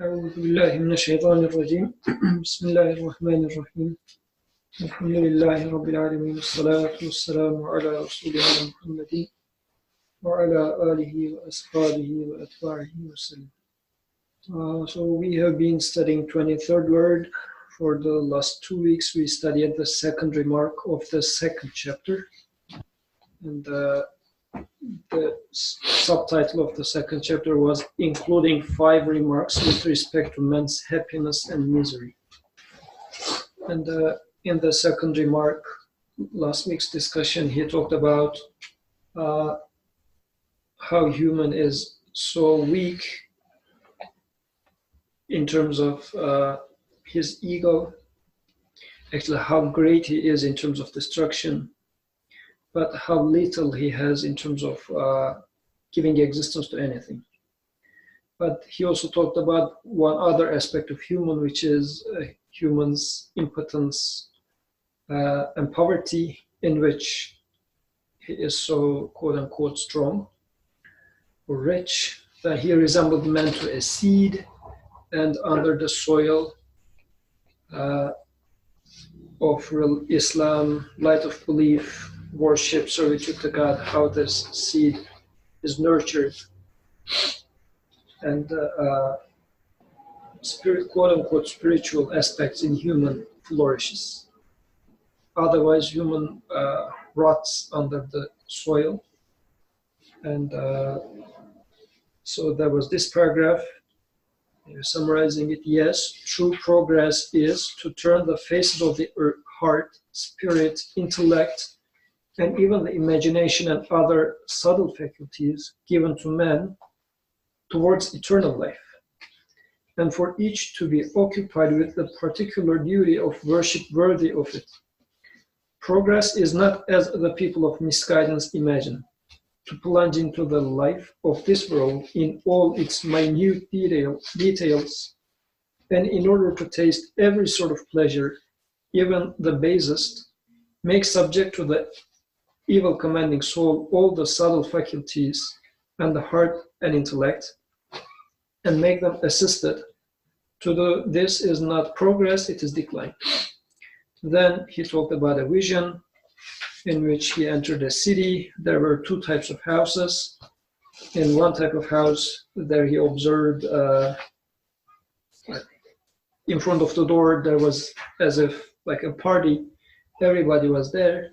أعوذ بالله من الشيطان الرجيم بسم الله الرحمن الرحيم الحمد لله رب العالمين والصلاة والسلام على رسولنا محمد وعلى آله وأصحابه وأتباعه وسلم. So we have been studying 23rd word. For the last 2 weeks we studied the second remark of the second chapter, and the subtitle of the second chapter was including 5 remarks with respect to man's happiness and misery. And in the second remark, last week's discussion, he talked about how human is so weak in terms of his ego, actually how great he is in terms of destruction, but how little he has in terms of giving existence to anything. But he also talked about one other aspect of human, which is human's impotence and poverty, in which he is so quote-unquote strong or rich that he resembled man to a seed, and under the soil of real Islam, light of belief, worship, servitude to God, how this seed is nurtured and quote-unquote spiritual aspects in human flourishes. Otherwise, human rots under the soil. And so there was this paragraph, summarizing it. Yes, true progress is to turn the faces of the heart, spirit, intellect, and even the imagination and other subtle faculties given to man towards eternal life, and for each to be occupied with the particular duty of worship worthy of it. Progress is not, as the people of misguidance imagine, to plunge into the life of this world in all its minute details, and in order to taste every sort of pleasure, even the basest, make subject to the evil commanding soul all the subtle faculties and the heart and intellect, and make them assisted. To do this is not progress, it is decline. Then he talked about a vision in which he entered a city. There were 2 types of houses. In one type of house, there he observed in front of the door there was as if like a party. Everybody was there,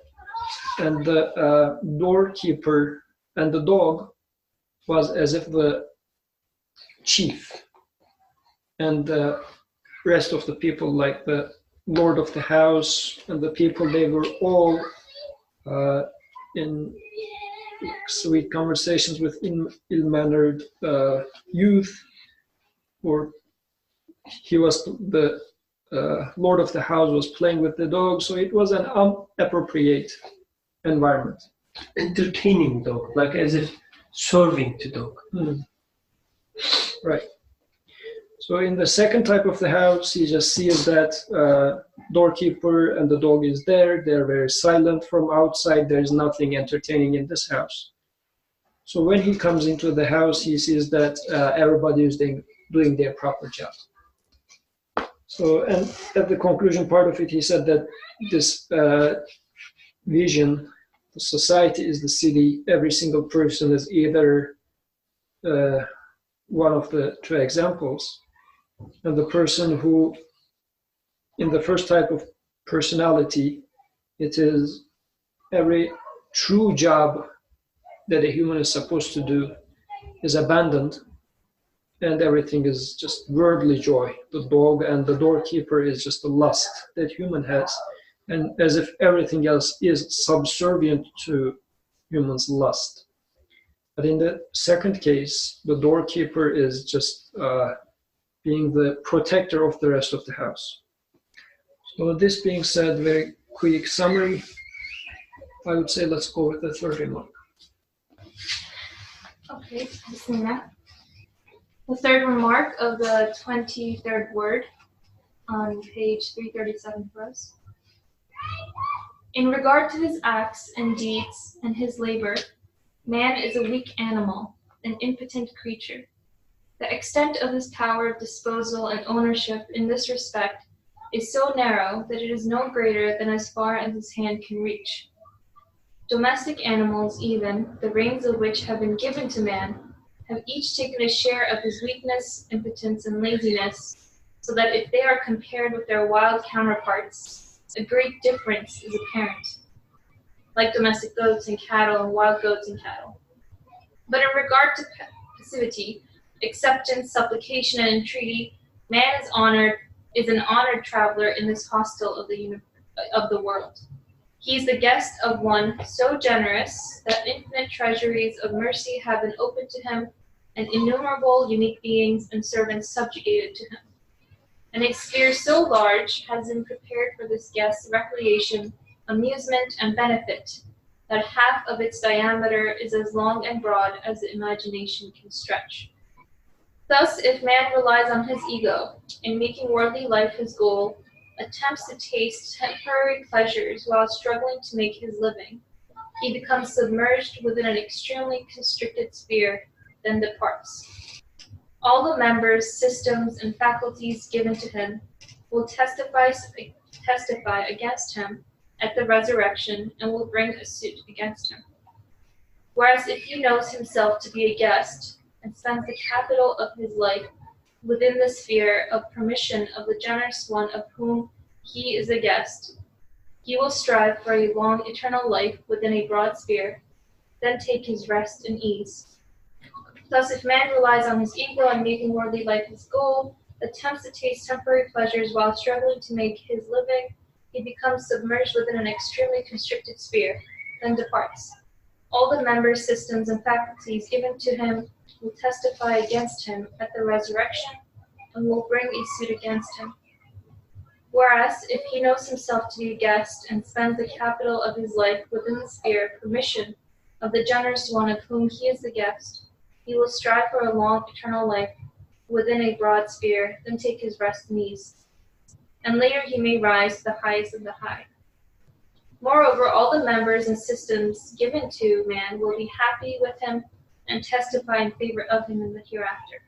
and the doorkeeper and the dog was as if the chief, and the rest of the people, like the lord of the house and the people, they were all in sweet conversations with ill-mannered youth, or he was the lord of the house was playing with the dog, so it was an inappropriate environment. Entertaining dog, like as if serving to dog. Right. So in the second type of the house, he just sees that doorkeeper and the dog is there. They're very silent from outside. There's nothing entertaining in this house. So when he comes into the house, he sees that everybody is doing their proper job. So, and at the conclusion part of it, he said that this vision, the society is the city. Every single person is either one of the 2 examples. And the person who, in the first type of personality, it is every true job that a human is supposed to do is abandoned, and everything is just worldly joy. The dog and the doorkeeper is just the lust that human has, and as if everything else is subservient to human's lust. But in the second case, the doorkeeper is just being the protector of the rest of the house. So this being said, very quick summary, I would say let's go with the third remark. Okay, Bismillah. The third remark of the 23rd word on page 337 for us. In regard to his acts and deeds and his labor, man is a weak animal, an impotent creature. The extent of his power of disposal and ownership in this respect is so narrow that it is no greater than as far as his hand can reach. Domestic animals, even, the reins of which have been given to man, have each taken a share of his weakness, impotence, and laziness, so that if they are compared with their wild counterparts, a great difference is apparent, like domestic goats and cattle and wild goats and cattle. But in regard to passivity, acceptance, supplication, and entreaty, man is an honored traveler in this hostel of the world. He is the guest of one so generous that infinite treasuries of mercy have been opened to him, and innumerable unique beings and servants subjugated to him. And a sphere so large has been prepared for this guest's recreation, amusement, and benefit, that half of its diameter is as long and broad as the imagination can stretch. Thus, if man relies on his ego, in making worldly life his goal, attempts to taste temporary pleasures while struggling to make his living, he becomes submerged within an extremely constricted sphere, then departs. All the members, systems, and faculties given to him will testify against him at the resurrection and will bring a suit against him. Whereas if he knows himself to be a guest and spends the capital of his life within the sphere of permission of the generous one of whom he is a guest, he will strive for a long eternal life within a broad sphere, then take his rest and ease. Thus, if man relies on his ego and making worldly life his goal, attempts to taste temporary pleasures while struggling to make his living, he becomes submerged within an extremely constricted sphere, then departs. All the members, systems, and faculties given to him will testify against him at the resurrection and will bring a suit against him. Whereas, if he knows himself to be a guest and spends the capital of his life within the sphere of permission of the generous one of whom he is the guest, he will strive for a long eternal life within a broad sphere, then take his rest and ease. And later he may rise to the highest of the high. Moreover, all the members and systems given to man will be happy with him and testify in favor of him in the hereafter.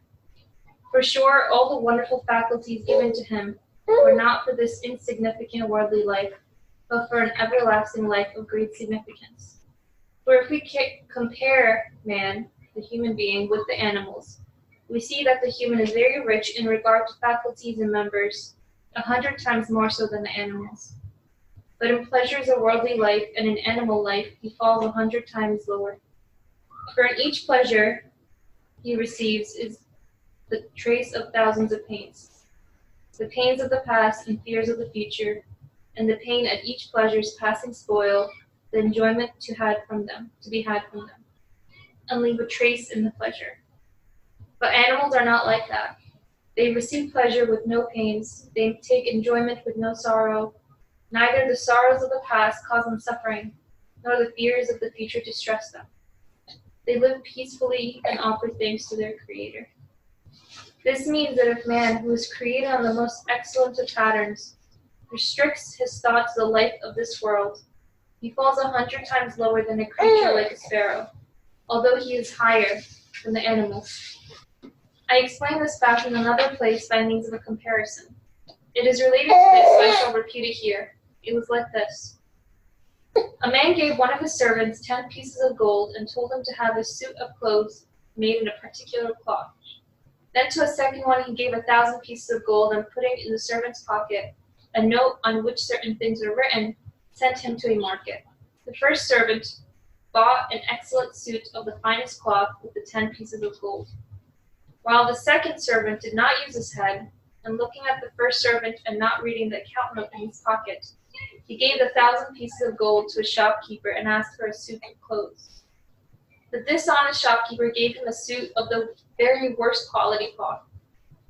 For sure, all the wonderful faculties given to him were not for this insignificant worldly life, but for an everlasting life of great significance. For if we compare man, the human being, with the animals, we see that the human is very rich in regard to faculties and members, 100 times more so than the animals. But in pleasures of worldly life and in animal life, he falls 100 times lower. For in each pleasure he receives is the trace of thousands of pains, the pains of the past and fears of the future, and the pain at each pleasure's passing spoil the enjoyment to be had from them, and leave a trace in the pleasure. But animals are not like that. They receive pleasure with no pains, they take enjoyment with no sorrow. Neither the sorrows of the past cause them suffering, nor the fears of the future distress them. They live peacefully and offer thanks to their Creator. This means that if man, who is created on the most excellent of patterns, restricts his thought to the life of this world, he falls 100 times lower than a creature like a sparrow, although he is higher than the animals. I explain this fact in another place by means of a comparison. It is related to this, so I shall repeat it here. It was like this. A man gave one of his servants 10 pieces of gold and told him to have a suit of clothes made in a particular cloth. Then to a second one he gave 1,000 pieces of gold, and putting in the servant's pocket a note on which certain things were written, sent him to a market. The first servant bought an excellent suit of the finest cloth with the 10 pieces of gold, while the second servant did not use his head, and looking at the first servant and not reading the account note in his pocket, he gave the 1,000 pieces of gold to a shopkeeper and asked for a suit of clothes. The dishonest shopkeeper gave him a suit of the very worst quality cloth.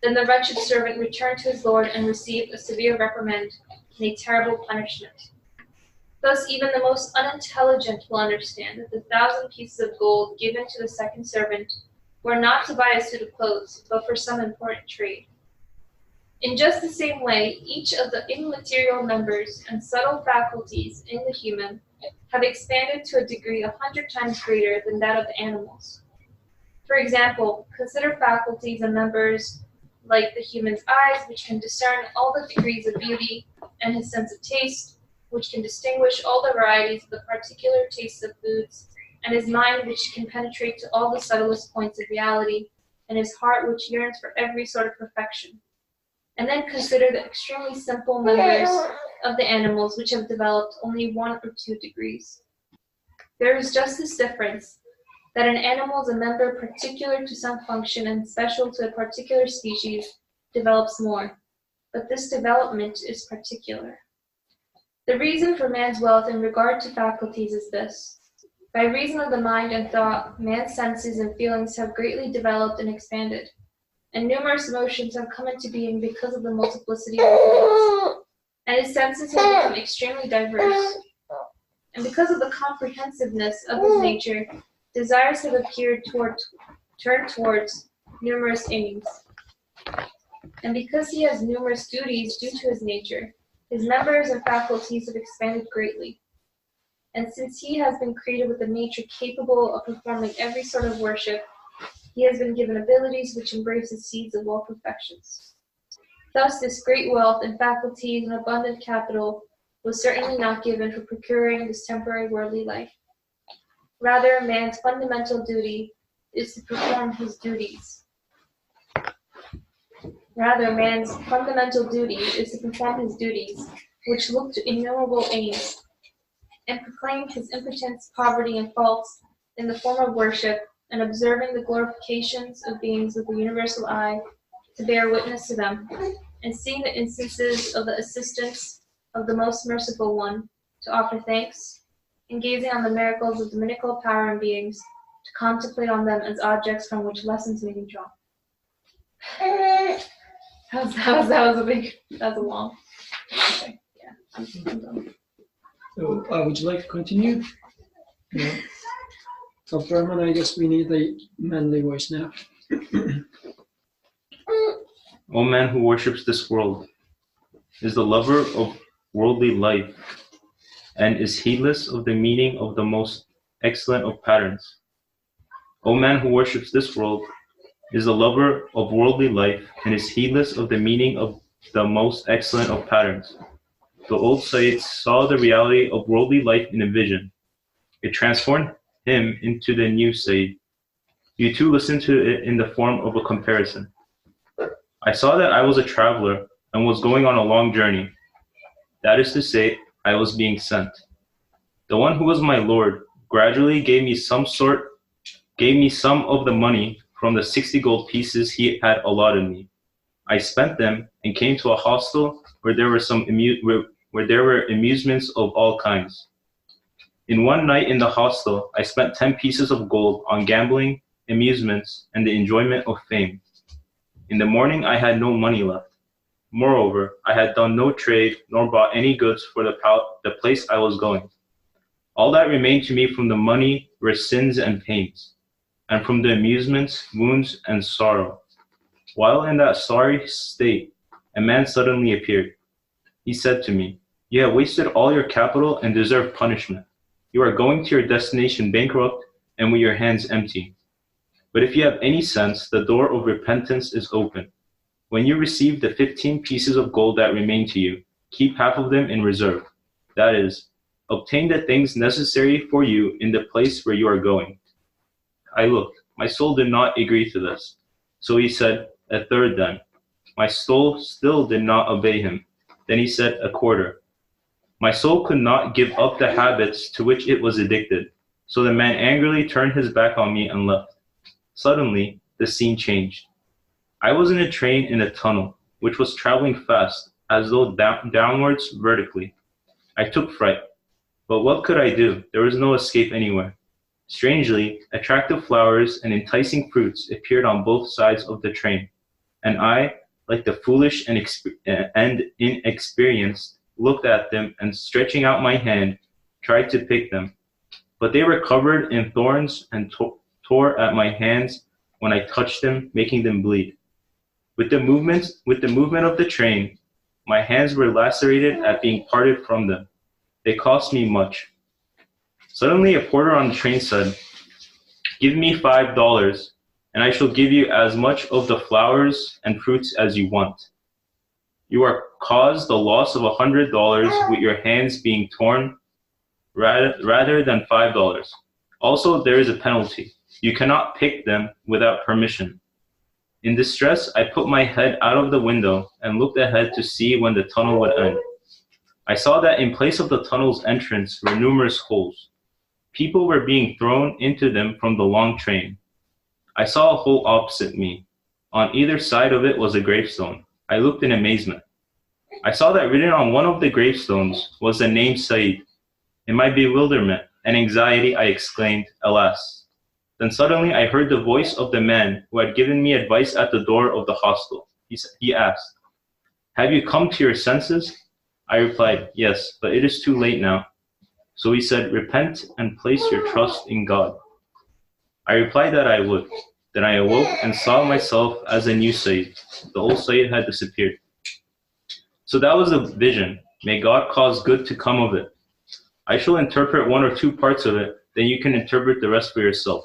Then the wretched servant returned to his lord and received a severe reprimand and a terrible punishment. Thus even the most unintelligent will understand that the 1,000 pieces of gold given to the second servant were not to buy a suit of clothes, but for some important trade. In just the same way, each of the immaterial members and subtle faculties in the human have expanded to a degree 100 times greater than that of the animals. For example, consider faculties and members like the human's eyes, which can discern all the degrees of beauty, and his sense of taste, which can distinguish all the varieties of the particular tastes of foods, and his mind, which can penetrate to all the subtlest points of reality, and his heart, which yearns for every sort of perfection. And then consider the extremely simple members of the animals, which have developed only 1 or 2 degrees. There is just this difference, that an animal is a member particular to some function and special to a particular species develops more, but this development is particular. The reason for man's wealth in regard to faculties is this. By reason of the mind and thought, man's senses and feelings have greatly developed and expanded, and numerous emotions have come into being because of the multiplicity of feelings, and his senses have become extremely diverse. And because of the comprehensiveness of his nature, desires have appeared turned towards numerous aims. And because he has numerous duties due to his nature, his members and faculties have expanded greatly. And since he has been created with a nature capable of performing every sort of worship, he has been given abilities which embrace the seeds of all perfections. Thus, this great wealth and faculties and abundant capital was certainly not given for procuring this temporary worldly life. Rather, man's fundamental duty is to perform his duties. Which look to innumerable aims, and proclaim his impotence, poverty, and faults in the form of worship, and observing the glorifications of beings with the universal eye, to bear witness to them, and seeing the instances of the assistance of the most merciful one, to offer thanks, and gazing on the miracles of dominical power and beings, to contemplate on them as objects from which lessons may be drawn. That was a long. Okay, yeah, I'm done. So, would you like to continue? No. So, Berman, I guess we need a manly voice now. O man who worships this world, is the lover of worldly life, and is heedless of the meaning of the most excellent of patterns. O man who worships this world, is the lover of worldly life, and is heedless of the meaning of the most excellent of patterns. The old Sayyid saw the reality of worldly life in a vision. It transformed him into the new Sayyid. You too listen to it in the form of a comparison. I saw that I was a traveler and was going on a long journey. That is to say, I was being sent. The one who was my Lord gradually gave me some of the money from the 60 gold pieces he had allotted me. I spent them and came to a hostel where there were amusements of all kinds. In one night in the hostel, I spent 10 pieces of gold on gambling, amusements, and the enjoyment of fame. In the morning, I had no money left. Moreover, I had done no trade nor bought any goods for the place I was going. All that remained to me from the money were sins and pains, and from the amusements, wounds, and sorrow. While in that sorry state, a man suddenly appeared. He said to me, "You have wasted all your capital and deserve punishment. You are going to your destination bankrupt and with your hands empty. But if you have any sense, the door of repentance is open. When you receive the 15 pieces of gold that remain to you, keep half of them in reserve. That is, obtain the things necessary for you in the place where you are going." I looked. My soul did not agree to this. So he said, "A third then." My soul still did not obey him. Then he said, "A quarter." My soul could not give up the habits to which it was addicted. So the man angrily turned his back on me and left. Suddenly, the scene changed. I was in a train in a tunnel, which was traveling fast, as though downwards vertically. I took fright. But what could I do? There was no escape anywhere. Strangely, attractive flowers and enticing fruits appeared on both sides of the train, and I, like the foolish and inexperienced, looked at them and, stretching out my hand, tried to pick them. But they were covered in thorns and tore at my hands when I touched them, making them bleed. With the movement of the train, my hands were lacerated at being parted from them. They cost me much. Suddenly, a porter on the train said, "Give me $5. and I shall give you as much of the flowers and fruits as you want. You are caused the loss of $100 with your hands being torn rather than $5. Also, there is a penalty. You cannot pick them without permission. In distress, I put my head out of the window and looked ahead to see when the tunnel would end. I saw that in place of the tunnel's entrance were numerous holes. People were being thrown into them from the long train. I saw a hole opposite me. On either side of it was a gravestone. I looked in amazement. I saw that written on one of the gravestones was the name Said. In my bewilderment and anxiety, I exclaimed, "Alas." Then suddenly I heard the voice of the man who had given me advice at the door of the hostel. He asked, "Have you come to your senses?" I replied, "Yes, but it is too late now." So he said, "Repent and place your trust in God." I replied that I would. Then I awoke and saw myself as a new Sayyid. The old Sayyid had disappeared. So that was the vision. May God cause good to come of it. I shall interpret one or two parts of it, then you can interpret the rest for yourself.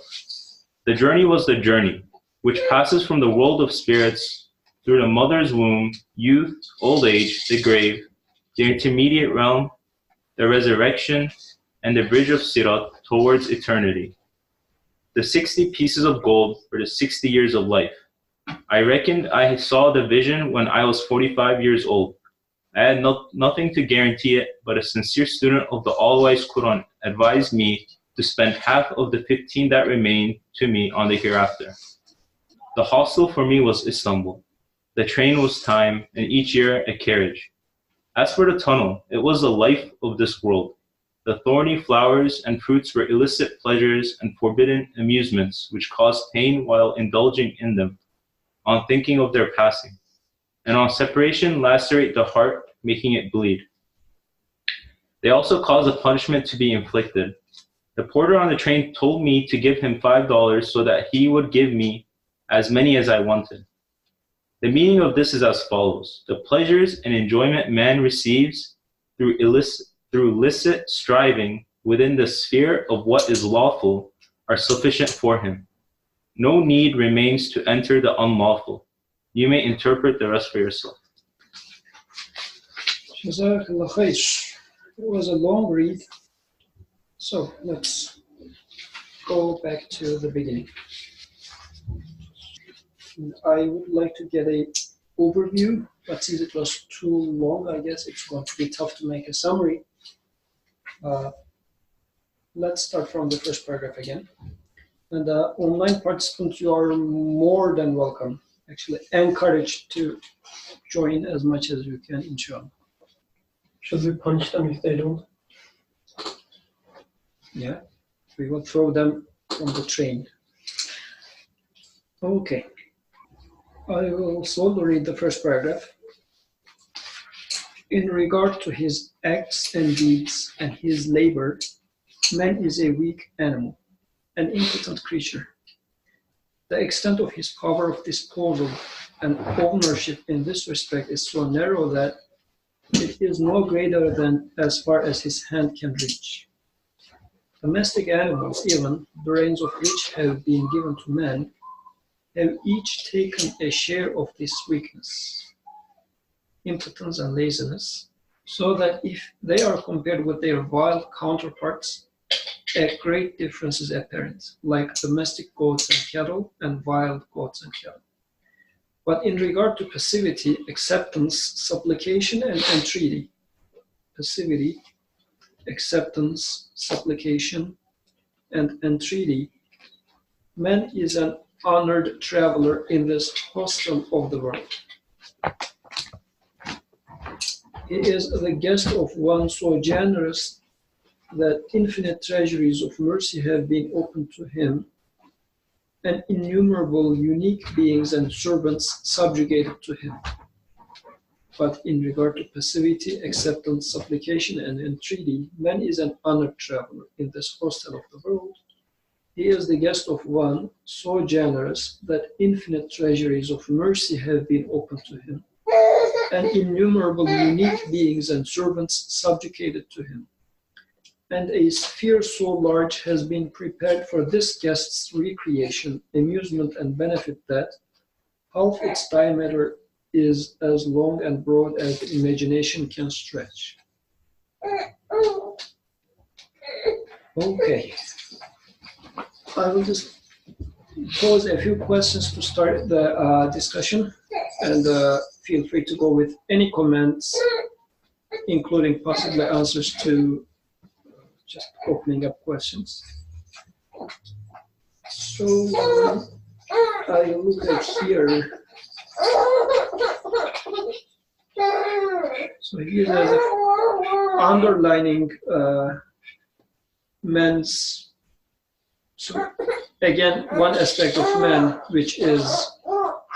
The journey was the journey, which passes from the world of spirits through the mother's womb, youth, old age, the grave, the intermediate realm, the resurrection, and the bridge of Sirat towards eternity. The 60 pieces of gold for the 60 years of life. I reckoned I saw the vision when I was 45 years old. I had nothing to guarantee it, but a sincere student of the all-wise Quran advised me to spend half of the 15 that remained to me on the hereafter. The hostel for me was Istanbul. The train was time, and each year a carriage. As for the tunnel, it was the life of this world. The thorny flowers and fruits were illicit pleasures and forbidden amusements which caused pain while indulging in them, on thinking of their passing. And on separation lacerate the heart, making it bleed. They also cause a punishment to be inflicted. The porter on the train told me to give him $5 so that he would give me as many as I wanted. The meaning of this is as follows. The pleasures and enjoyment man receives through illicit striving within the sphere of what is lawful are sufficient for him. No need remains to enter the unlawful. You may interpret the rest for yourself. Jazakallah khair. It was a long read, so let's go back to the beginning. And I would like to get an overview, but since it was too long, I guess it's going to be tough to make a summary. Let's start from the first paragraph again. And online participants, you are more than welcome. Actually, encouraged to join as much as you can, inshallah. Should we punish them if they don't? Yeah, we will throw them from the train. Okay. I will slowly read the first paragraph. In regard to his acts and deeds and his labor, man is a weak animal, an impotent creature. The extent of his power of disposal and ownership in this respect is so narrow that it is no greater than as far as his hand can reach. Domestic animals, even, brains of which have been given to man, have each taken a share of this weakness, impotence and laziness, so that if they are compared with their wild counterparts, a great difference is apparent, like domestic goats and cattle and wild goats and cattle. But in regard to passivity, acceptance, supplication, and entreaty, passivity, acceptance, supplication, and entreaty, man is an honored traveler in this hostel of the world. He is the guest of one so generous that infinite treasuries of mercy have been opened to him, and innumerable unique beings and servants subjugated to him. But in regard to passivity, acceptance, supplication, and entreaty, man is an honored traveler in this hostel of the world. He is the guest of one so generous that infinite treasuries of mercy have been opened to him, and innumerable unique beings and servants subjugated to him. and a sphere so large has been prepared for this guest's recreation, amusement, and benefit that half its diameter is as long and broad as the imagination can stretch. Okay. I will just pose a few questions to start the discussion, and feel free to go with any comments, including possibly answers to just opening up questions. So I look at here. So here there's a underlining man's. So again, one aspect of man, which is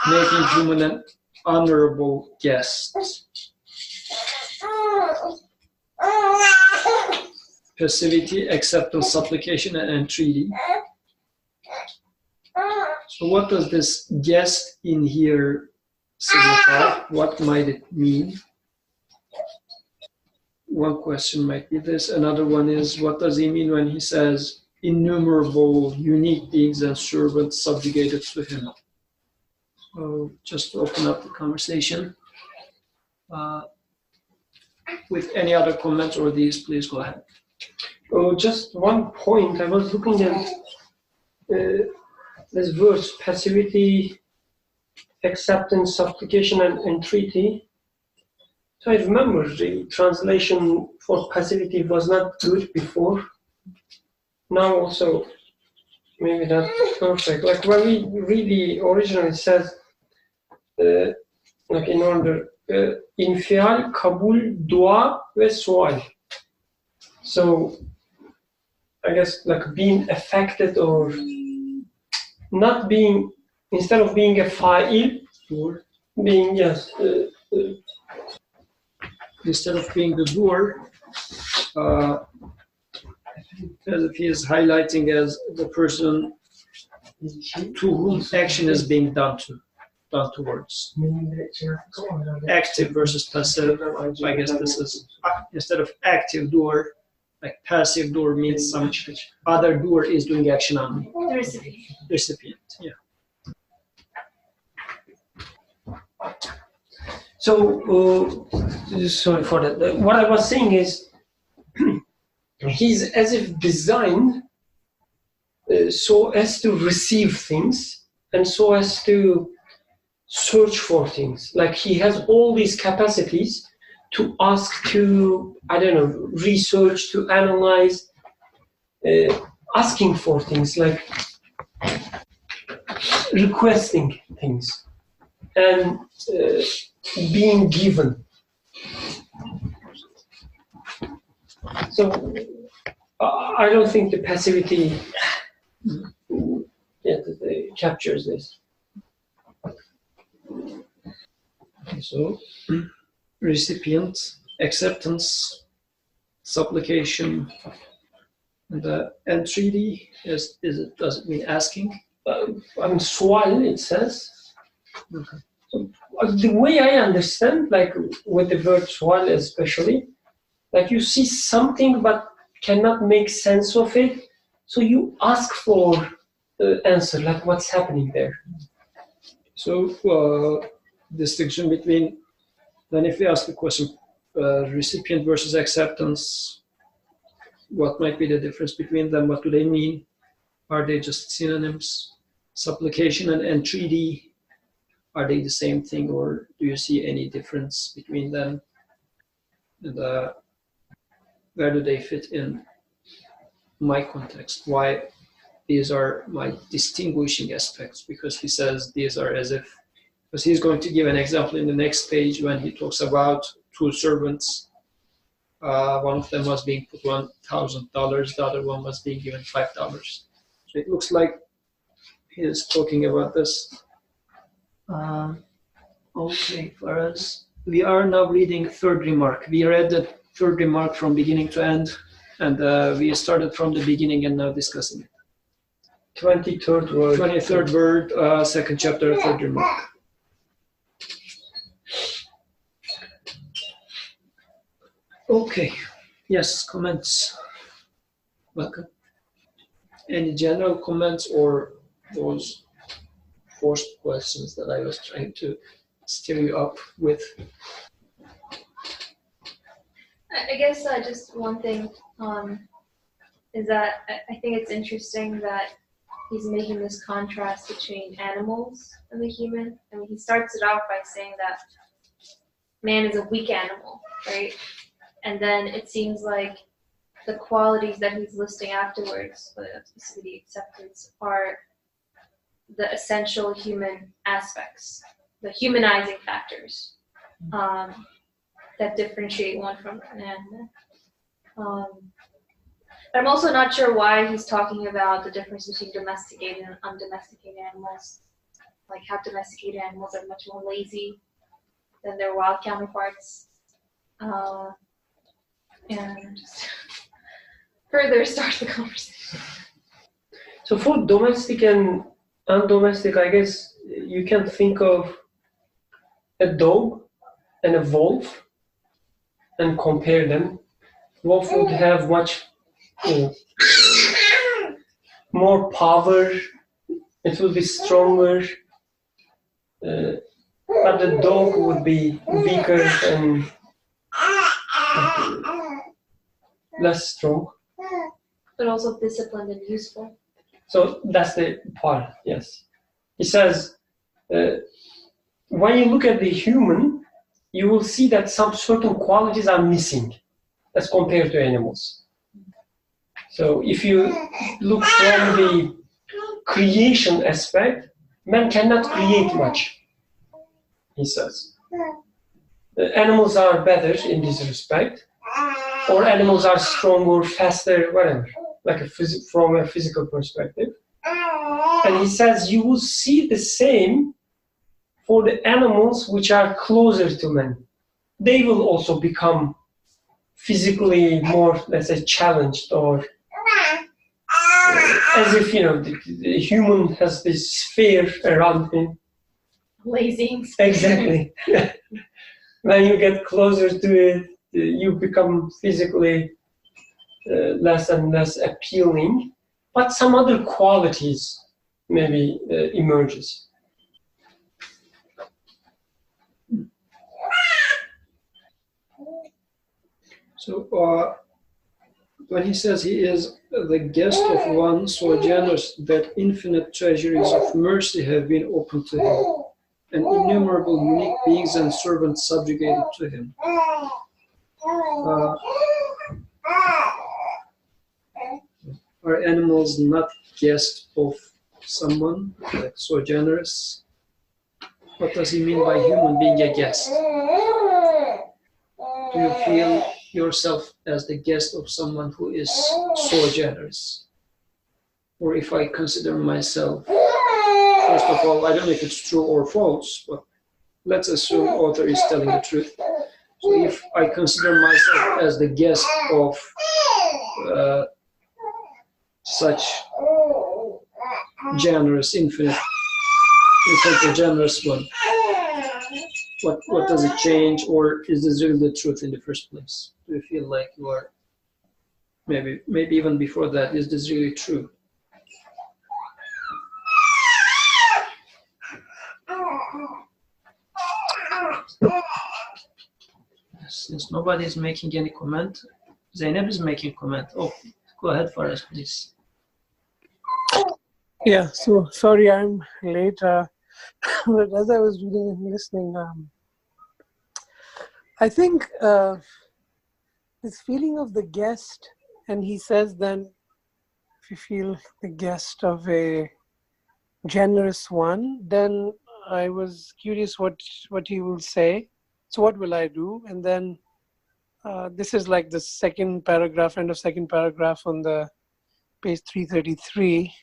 making human an honorable guest. Passivity, acceptance, supplication, and entreaty. So what does this guest in here signify? What might it mean? One question might be this. Another one is, what does he mean when he says, innumerable, unique beings and servants subjugated to him? So just to open up the conversation. With any other comments or these, please go ahead. Oh, just one point. I was looking at this verse, passivity, acceptance, supplication, and entreaty. So I remember the translation for passivity was not good before. Now also, maybe not perfect. Like when we read the original, it says, like in order, infial, kabul, dua, ve sual. So, I guess like being affected or not being, instead of being a fa'il, or being, yes. Instead of being the doer, as if he is highlighting as the person to whom action is being done towards. Active versus passive. I guess this is, instead of active doer, like passive doer means some other doer is doing action on me. The recipient. Recipient, yeah. So, sorry for that. What I was saying is, he's as if designed so as to receive things and so as to search for things. Like he has all these capacities to ask, to, I don't know, research, to analyze, asking for things, like requesting things and being given. So I don't think the passivity captures this. So, recipient, acceptance, supplication, and entreaty, does it mean asking? I mean, sual, it says. Okay. So, the way I understand, like with the word sual especially, like you see something but cannot make sense of it, so you ask for the answer, like what's happening there. So, distinction between, then if we ask the question, recipient versus acceptance, what might be the difference between them? What do they mean? Are they just synonyms? Supplication and entreaty, are they the same thing, or do you see any difference between them? And where do they fit in my context? Why these are my distinguishing aspects? Because he says these are as if, because he's going to give an example in the next page when he talks about two servants. One of them was being put $1,000, the other one was being given $5. So it looks like he is talking about this. Okay, for us, we are now reading third remark. We read the third remark from beginning to end, and we started from the beginning and now discussing it. 23rd word. 23rd word, second chapter, third remark. Okay, yes, comments. Welcome. Any general comments or those forced questions that I was trying to steer you up with? I guess just one thing is that I think it's interesting that he's making this contrast between animals and the human. I mean, he starts it off by saying that man is a weak animal, right? And then it seems like the qualities that he's listing afterwards, specifically acceptance, are the essential human aspects, the humanizing factors that differentiate one from an animal. I'm also not sure why he's talking about the difference between domesticated and undomesticated animals. Like how domesticated animals are much more lazy than their wild counterparts. And just further start the conversation. So for domestic and undomestic, I guess you can think of a dog and a wolf and compare them. Wolf would have much more power, it will be stronger, but the dog would be weaker and less strong. But also disciplined and useful. So that's the part, yes. He says, when you look at the human, you will see that some certain qualities are missing as compared to animals. So if you look from the creation aspect, man cannot create much, he says. The animals are better in this respect, or animals are stronger, faster, whatever, like from a physical perspective. And he says you will see the same for the animals which are closer to man. They will also become physically more, let's say, challenged, or as if, the human has this sphere around him. Lazy. Exactly. When you get closer to it, you become physically less and less appealing, but some other qualities maybe emerges. So when he says he is the guest of one so generous that infinite treasuries of mercy have been opened to him, and innumerable unique beings and servants subjugated to him. Are animals not guests of someone, like so generous? What does he mean by human being a guest? Do you feel yourself as the guest of someone who is so generous? Or if I consider myself, first of all, I don't know if it's true or false, but let's assume author is telling the truth. So if I consider myself as the guest of such generous, infinitely generous one, what does it change, or is this really the truth in the first place? Do you feel like you are, maybe even before that, is this really true? Since nobody is making any comment, Zainab is making comment. Oh, go ahead, Faraz, please. Yeah, so sorry I'm late, but as I was reading and listening, I think this feeling of the guest, and he says then, if you feel the guest of a generous one, then I was curious what he will say. So what will I do? And then this is like the second paragraph, end of second paragraph on the page 333.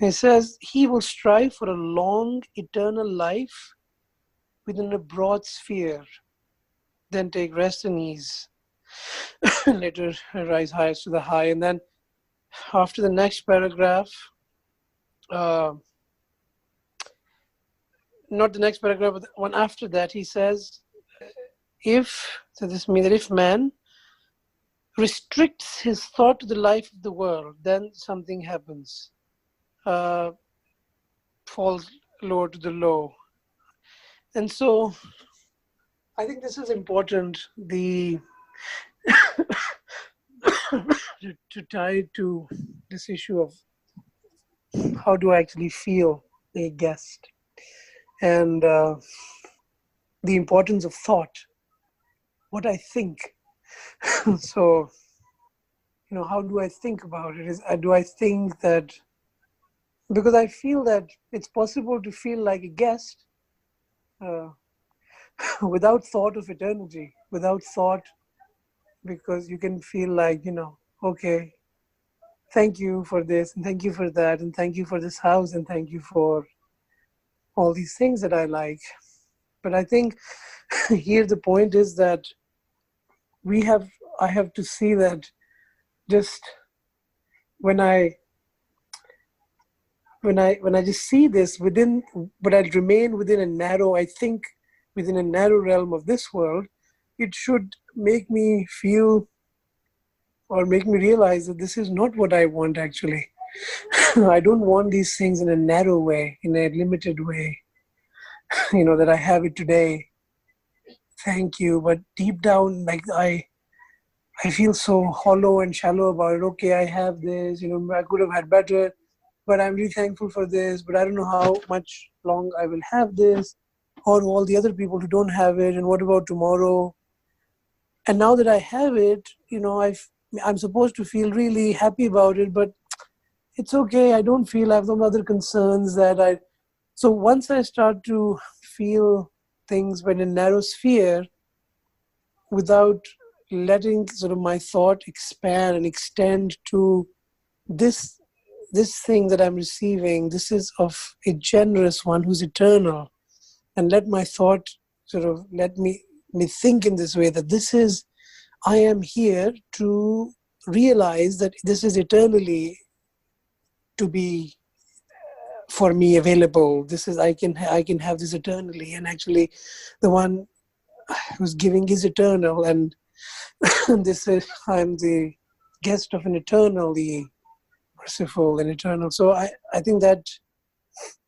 It says, he will strive for a long, eternal life within a broad sphere, then take rest and ease, later rise highest to the high. And then after the next paragraph, not the next paragraph, but the one after that, he says, so this means that if man restricts his thought to the life of the world, then something happens. Falls lower to the low. And so I think this is important, the to tie it to this issue of how do I actually feel a guest, and the importance of thought, what I think. So, how do I think about it? Do I think that, because I feel that it's possible to feel like a guest without thought of eternity, without thought, because you can feel like, okay, thank you for this, and thank you for that, and thank you for this house, and thank you for all these things that I like. But I think here the point is that I have to see that just when I just see this but I remain within a narrow realm of this world, it should make me feel or make me realize that this is not what I want actually. I don't want these things in a narrow way, in a limited way, that I have it today. Thank you. But deep down, like I feel so hollow and shallow about it. Okay, I have this, I could have had better, but I'm really thankful for this, but I don't know how much long I will have this, or all the other people who don't have it, and what about tomorrow? And now that I have it, I'm supposed to feel really happy about it, but it's okay. I don't feel I have some other concerns so once I start to feel things but in a narrow sphere, without letting sort of my thought expand and extend to this thing that I'm receiving, this is of a generous one who's eternal, and let my thought sort of let me think in this way, that I am here to realize that this is eternally to be for me available. I can have this eternally, and actually the one who's giving is eternal, and I'm the guest of an eternally merciful and eternal. So I think that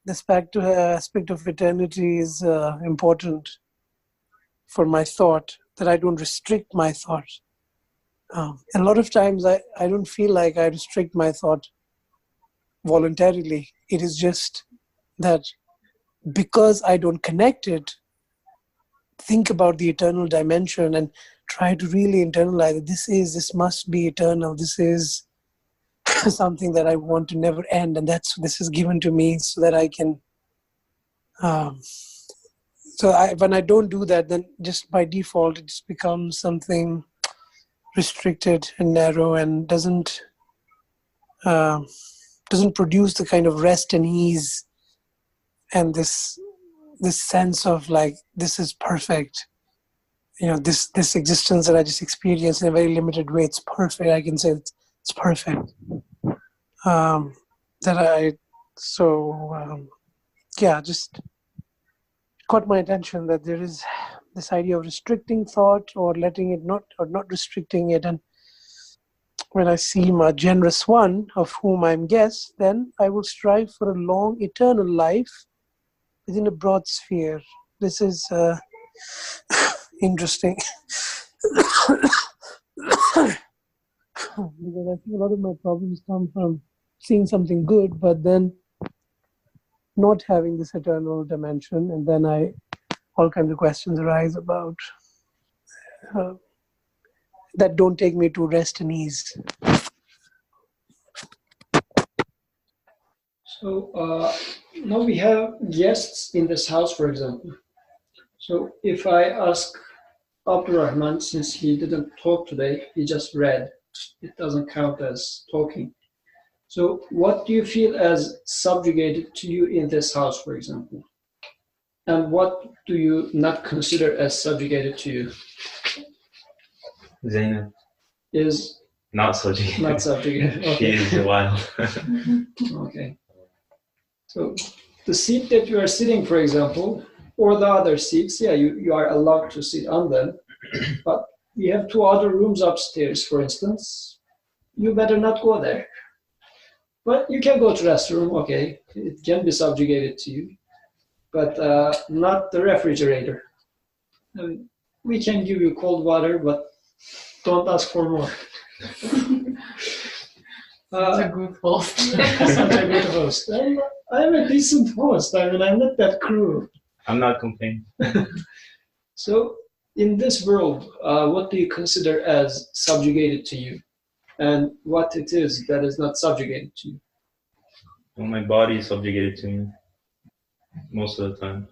this aspect of eternity is important for my thought, that I don't restrict my thought. And a lot of times I don't feel like I restrict my thought voluntarily. It is just that because I don't connect it, think about the eternal dimension and try to really internalize that this must be eternal. This is something that I want to never end, and this is given to me so that I can. When I don't do that, then just by default it just becomes something restricted and narrow, and doesn't produce the kind of rest and ease and this sense of like, this is perfect. This existence that I just experienced in a very limited way, it's perfect. I can say it's perfect. Just caught my attention that there is this idea of restricting thought or not restricting it. And when I see my generous one of whom I'm guest, then I will strive for a long eternal life within a broad sphere. This is interesting. Because I think a lot of my problems come from seeing something good, but then not having this eternal dimension, and then all kinds of questions arise about that don't take me to rest and ease. So now we have guests in this house, for example. So if I ask Abdurrahman, since he didn't talk today, he just read, it doesn't count as talking. So what do you feel as subjugated to you in this house, for example? And what do you not consider as subjugated to you? Zainab is not subjugated. Not subjugated. Okay. She is wild. Okay. So the seat that you are sitting, for example, or the other seats, you are allowed to sit on them, but we have 2 other rooms upstairs, for instance. You better not go there. But you can go to the restroom, okay. It can be subjugated to you, but not the refrigerator. I mean, we can give you cold water, but don't ask for more. Such a good host. Such a good host. I'm a decent host. I mean, I'm not that cruel. I'm not complaining. So, in this world, what do you consider as subjugated to you? And what it is that is not subjugated to you? Well, my body is subjugated to me most of the time.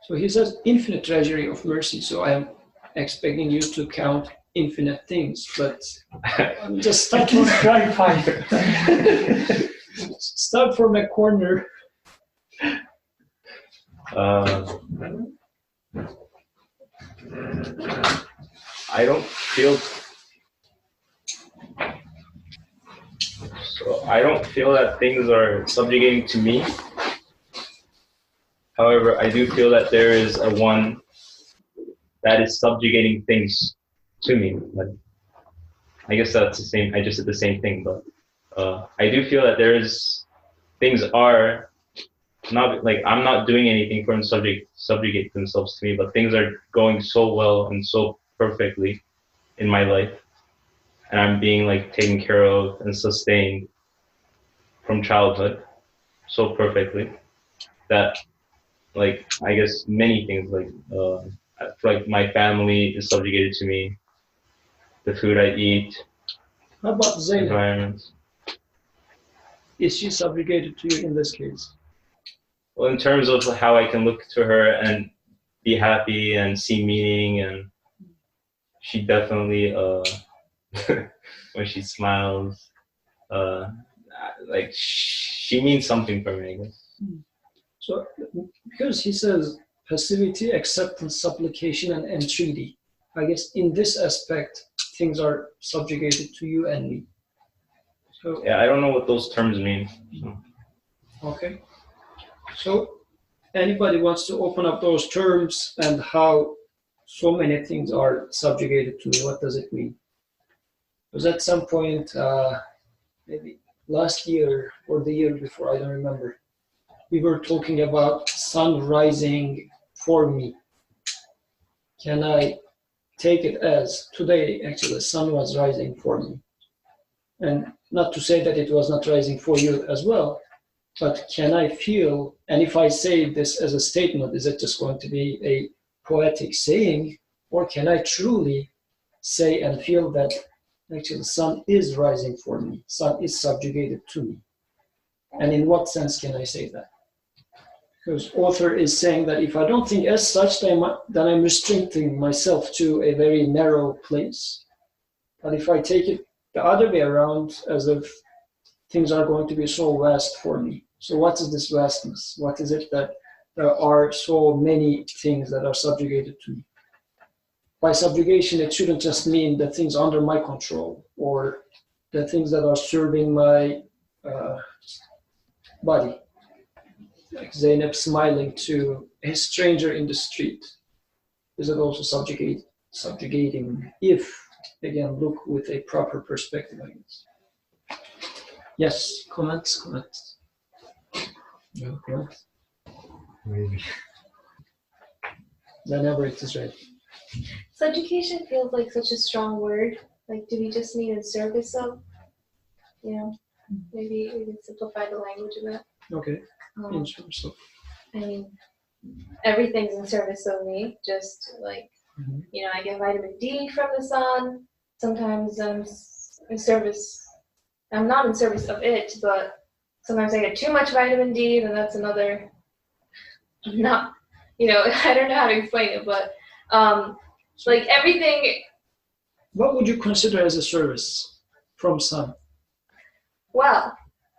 So he says, infinite treasury of mercy. So I am expecting you to count infinite things, but just start from, start from a corner. I don't feel. So I don't feel that things are subjugating to me. However, I do feel that there is a one that is subjugating things to me. Like, I guess that's the same. I just said the same thing, but I do feel that there is things are not like I'm not doing anything for them to subjugate themselves to me, but things are going so well and so perfectly in my life, and I'm being like taken care of and sustained from childhood so perfectly that like I guess many things like I feel like my family is subjugated to me, the food I eat, How about Zainab? environment. Is she subjugated to you in this case? Well, in terms of how I can look to her and be happy and see meaning, and she definitely when she smiles, like she means something for me, I guess. So, because he says passivity, acceptance, supplication, and entreaty, I guess in this aspect, things are subjugated to you and me. So, Yeah, I don't know what those terms mean. So. okay. So, anybody wants to open up those terms and how so many things are subjugated to me? What does it mean? Because at some point, maybe last year or the year before, I don't remember, we were talking about sun rising for me. Can I take it as today, actually, the sun was rising for me? And not to say that it was not rising for you as well, but can I feel, and if I say this as a statement, is it just going to be a poetic saying, or can I truly say and feel that actually the sun is rising for me, sun is subjugated to me? And in what sense can I say that? Because author is saying that if I don't think as such, then I'm restricting myself to a very narrow place. But if I take it the other way around, as if things are going to be so vast for me. So what is this vastness? What is it that there are so many things that are subjugated to me? By subjugation, it shouldn't just mean the things under my control or the things that are serving my body. Like Zainab smiling to a stranger in the street. Is it also subjugating if, again, look with a proper perspective, I guess. Yes, comments? No comments? Maybe. Whenever it is ready. Subjugation feels like such a strong word. Like, do we just need in service of? Maybe we can simplify the language of it. Okay, in terms of. I mean, everything's in service of me. Just like, I get vitamin D from the sun. Sometimes I'm in service. I'm not in service of it, but sometimes I get too much vitamin D, then that's another. Not, I don't know how to explain it, but like everything. What would you consider as a service from sun? Well,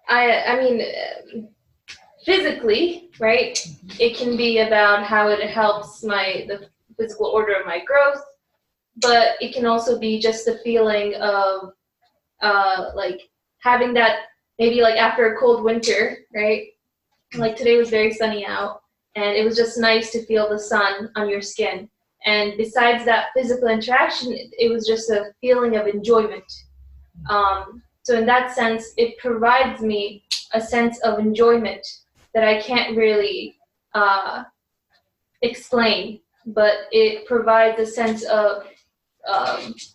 I mean, physically, right? It can be about how it helps the physical order of my growth, but it can also be just the feeling of like having that maybe like after a cold winter, right? Like today was very sunny out, and it was just nice to feel the sun on your skin. And besides that physical interaction, it was just a feeling of enjoyment. So in that sense, it provides me a sense of enjoyment that I can't really explain, but it provides a sense of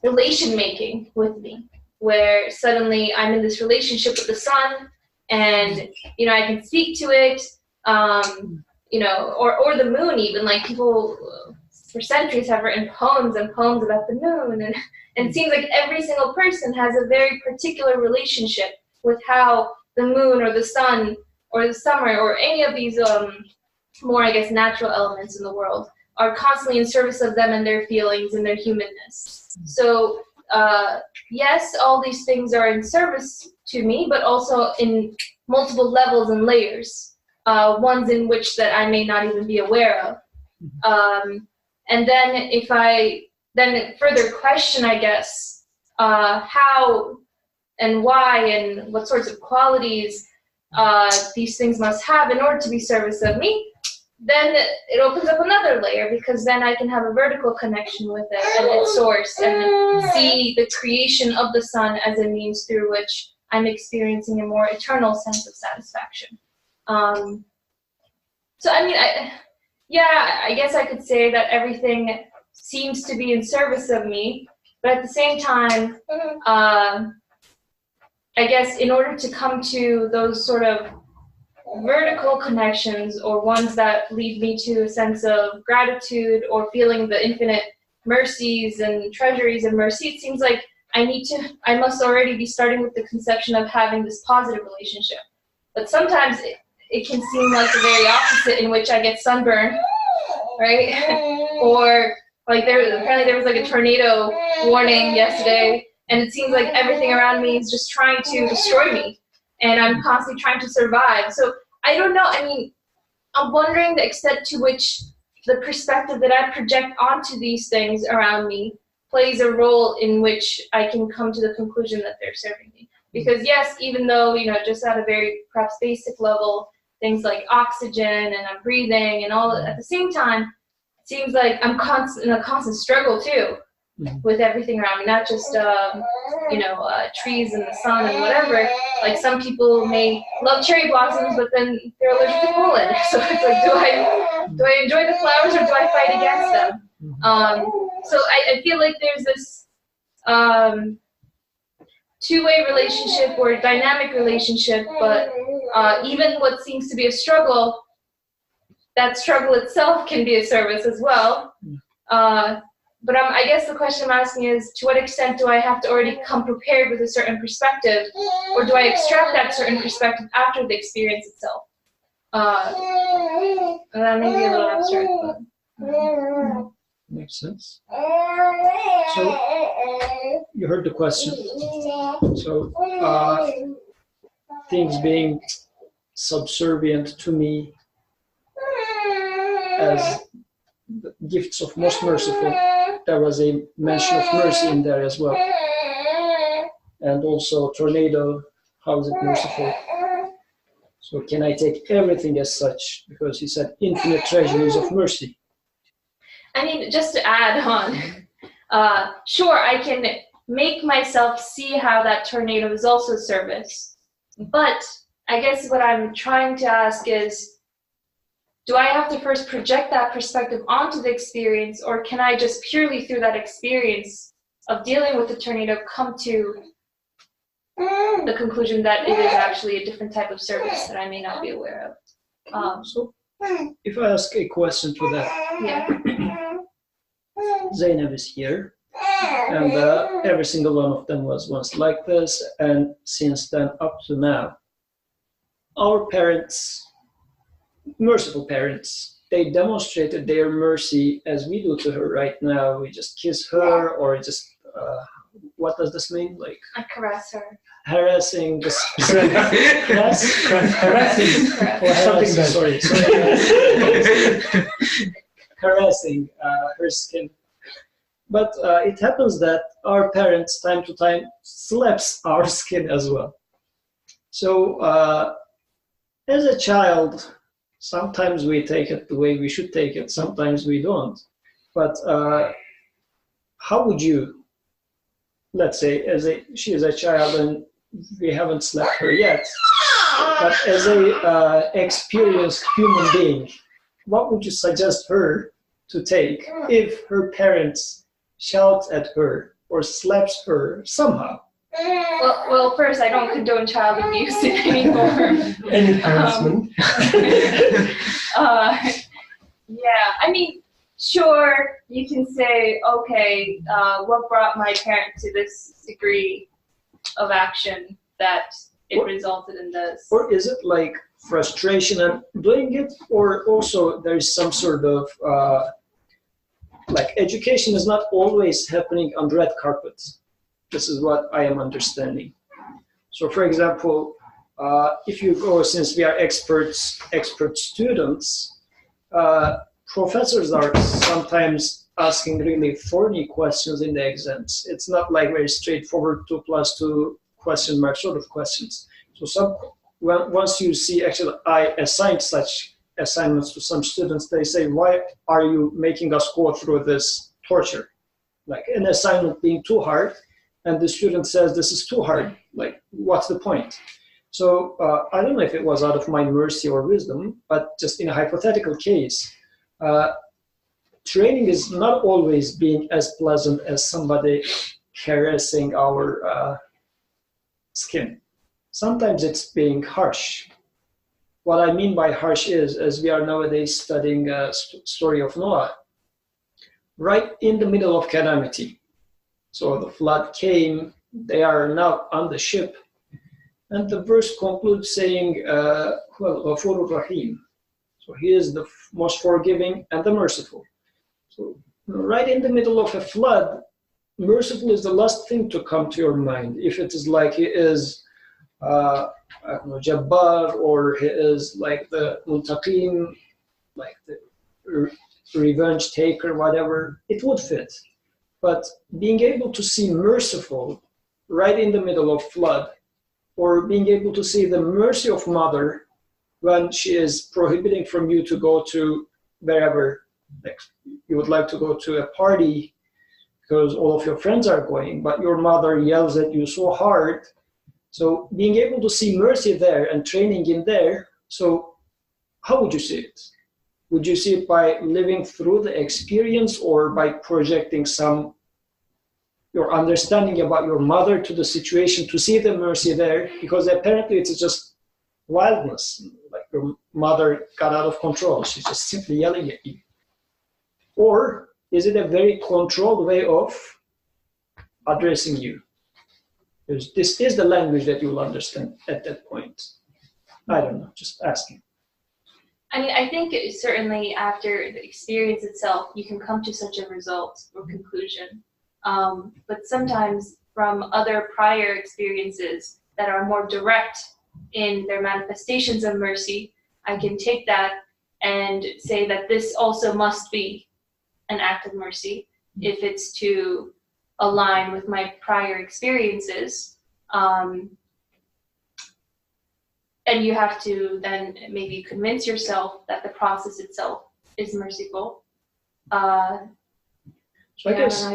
relation making with me, where suddenly I'm in this relationship with the sun, and you know, I can speak to it, you know, or the moon even. Like people for centuries have written poems and poems about the moon, and it seems like every single person has a very particular relationship with how the moon or the sun or the summer or any of these more, I guess, natural elements in the world are constantly in service of them and their feelings and their humanness. So yes, all these things are in service to me, but also in multiple levels and layers, ones in which that I may not even be aware of. And then if I then further question, I guess, how and why and what sorts of qualities these things must have in order to be service of me, then it opens up another layer, because then I can have a vertical connection with it and its source, and see the creation of the sun as a means through which I'm experiencing a more eternal sense of satisfaction. So I mean, I guess I could say that everything seems to be in service of me, but at the same time, I guess in order to come to those sort of vertical connections, or ones that lead me to a sense of gratitude or feeling the infinite mercies and treasuries of mercy, it seems like I must already be starting with the conception of having this positive relationship. But sometimes it can seem like the very opposite, in which I get sunburn, right? Or like apparently there was like a tornado warning yesterday, and it seems like everything around me is just trying to destroy me, and I'm constantly trying to survive. So I don't know. I mean, I'm wondering the extent to which the perspective that I project onto these things around me plays a role in which I can come to the conclusion that they're serving me. Because yes, even though, you know, just at a very perhaps basic level, things like oxygen and I'm breathing and all at the same time, it seems like I'm in a constant struggle too with everything around me, not just you know, trees and the sun and whatever. Like some people may love cherry blossoms, but then they're allergic to pollen. So it's like, do I enjoy the flowers, or do I fight against them? So I feel like there's this two-way relationship or dynamic relationship, but even what seems to be a struggle, that struggle itself can be a service as well. But I guess the question I'm asking is, to what extent do I have to already come prepared with a certain perspective, or do I extract that certain perspective after the experience itself? And that may be a little abstract, but... Makes sense. So you heard the question. So things being subservient to me as the gifts of most merciful. There was a mention of mercy in there as well. And also tornado, how is it merciful? So can I take everything as such? Because he said infinite treasuries of mercy. I mean, just to add on, sure, I can make myself see how that tornado is also service. But I guess what I'm trying to ask is, do I have to first project that perspective onto the experience, or can I just purely through that experience of dealing with the tornado come to the conclusion that it is actually a different type of service that I may not be aware of? So if I ask a question to that, Yeah. Zainab is here, and every single one of them was once like this, and since then up to now, our parents, merciful parents, they demonstrated their mercy as we do to her right now. We just kiss her, or just, what does this mean? Like, I caress her. harassing the harassing her skin. But it happens that our parents time to time slaps our skin as well. So as a child, sometimes we take it the way we should take it, sometimes we don't. But how would you, let's say, she is a child and we haven't slapped her yet, but as a experienced human being, what would you suggest her to take if her parents shout at her or slaps her somehow? Well, first, I don't condone child abuse anymore. Any harassment. Yeah, I mean, sure, you can say, okay, what brought my parent to this degree of action that it resulted in this? Or is it like frustration and doing it, or also there is some sort of like education is not always happening on red carpets. This is what I am understanding. So for example, if you go, since we are expert students, professors are sometimes asking really thorny questions in the exams. It's not like very straightforward 2 + 2 question mark sort of questions. So once you see, actually I assigned such assignments to some students, they say, why are you making us go through this torture? Like an assignment being too hard, and the student says this is too hard. Like, what's the point? So I don't know if it was out of my mercy or wisdom, but just in a hypothetical case, training is not always being as pleasant as somebody caressing our skin. Sometimes it's being harsh. What I mean by harsh is, as we are nowadays studying story of Noah, right in the middle of calamity. So the flood came, they are now on the ship, and the verse concludes saying, Ghafurur Rahim. So he is the most forgiving and the merciful. So right in the middle of a flood, merciful is the last thing to come to your mind. If it is like he is I don't know, Jabbar, or he is like the Muntaqim, like the revenge taker, whatever, it would fit. But being able to see merciful right in the middle of flood, or being able to see the mercy of mother when she is prohibiting from you to go to wherever, like you would like to go to a party because all of your friends are going, but your mother yells at you so hard. So being able to see mercy there and training in there, so how would you see it? Would you see it by living through the experience, or by projecting your understanding about your mother to the situation to see the mercy there? Because apparently it's just wildness, like your mother got out of control. She's just simply yelling at you. Or is it a very controlled way of addressing you? Because this is the language that you will understand at that point. I don't know, just asking. I mean, I think certainly after the experience itself, you can come to such a result or conclusion. But sometimes from other prior experiences that are more direct in their manifestations of mercy, I can take that and say that this also must be an act of mercy if it's to align with my prior experiences. And you have to then maybe convince yourself that the process itself is merciful. So I guess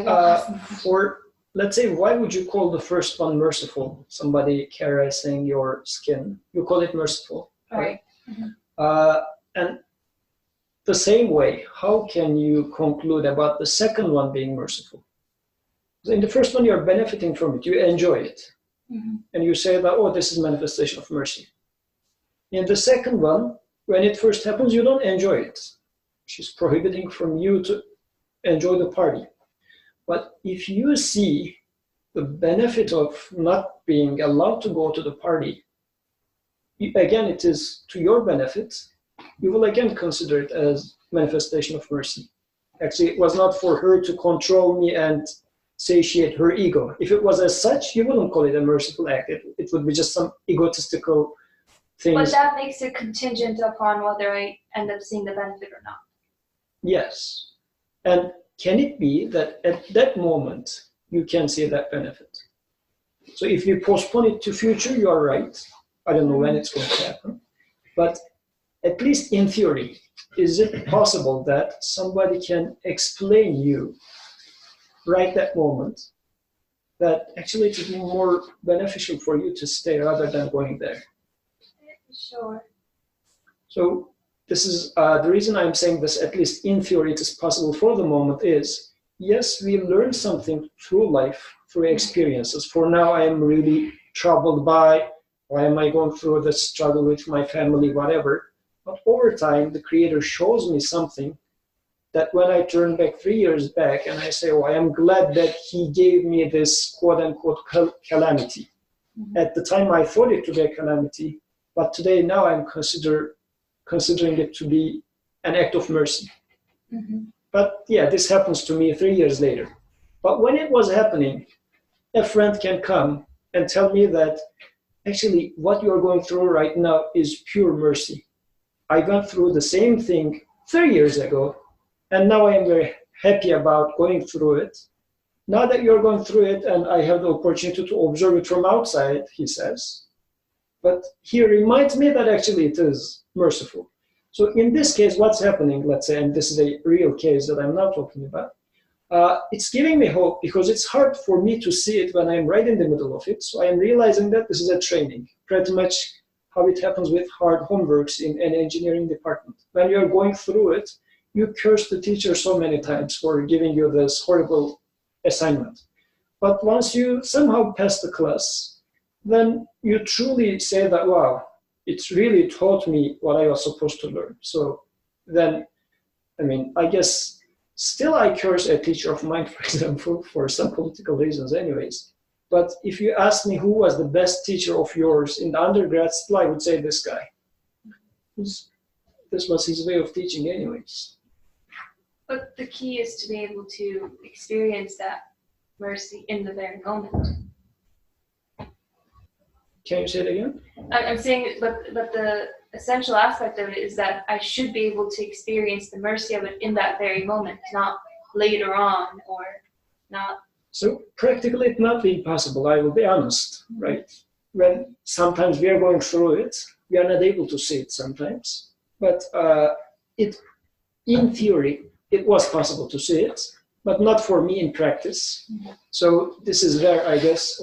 for, let's say, why would you call the first one merciful? Somebody caressing your skin, you call it merciful, right? Mm-hmm. And the same way, how can you conclude about the second one being merciful? So in the first one, you're benefiting from it, you enjoy it. Mm-hmm. And you say that, oh, this is manifestation of mercy. In the second one, when it first happens, you don't enjoy it. She's prohibiting from you to enjoy the party. But if you see the benefit of not being allowed to go to the party, again, it is to your benefit, you will again consider it as manifestation of mercy. Actually, it was not for her to control me and satiate her ego. If it was as such, you wouldn't call it a merciful act. It would be just some egotistical thing. But that makes it contingent upon whether I end up seeing the benefit or not. Yes. And can it be that at that moment, you can see that benefit? So if you postpone it to future, you are right. I don't know when it's going to happen. But at least in theory, is it possible that somebody can explain you right that moment that actually it would be more beneficial for you to stay rather than going there? Sure. So this is the reason I'm saying this, at least in theory it is possible for the moment, is yes, we learn something through life, through experiences. For now, I am really troubled by, why am I going through this struggle with my family, whatever. But over time, the Creator shows me something that when I turn back 3 years back and I say, oh, I am glad that He gave me this quote unquote calamity. Mm-hmm. At the time, I thought it to be a calamity, but today, now I'm considering it to be an act of mercy. Mm-hmm. But yeah, this happens to me 3 years later. But when it was happening, a friend can come and tell me that actually what you're going through right now is pure mercy. I went through the same thing 3 years ago, and now I am very happy about going through it. Now that you're going through it and I have the opportunity to observe it from outside, he says, but he reminds me that actually it is merciful. So in this case, what's happening, let's say, and this is a real case that I'm not talking about, it's giving me hope because it's hard for me to see it when I'm right in the middle of it. So I am realizing that this is a training, pretty much how it happens with hard homeworks in an engineering department. When you're going through it, you curse the teacher so many times for giving you this horrible assignment. But once you somehow pass the class, then you truly say that, wow, it's really taught me what I was supposed to learn. So then, I mean, I guess still I curse a teacher of mine, for example, for some political reasons anyways. But if you ask me who was the best teacher of yours in the undergrad, still I would say this guy. This was his way of teaching anyways. But the key is to be able to experience that mercy in the very moment. Can you say it again? I'm saying, but the essential aspect of it is that I should be able to experience the mercy of it in that very moment, not later on or not. So practically it not being possible, I will be honest, right? When sometimes we are going through it, we are not able to see it sometimes. But in theory, it was possible to see it, but not for me in practice. Mm-hmm. So this is where I guess,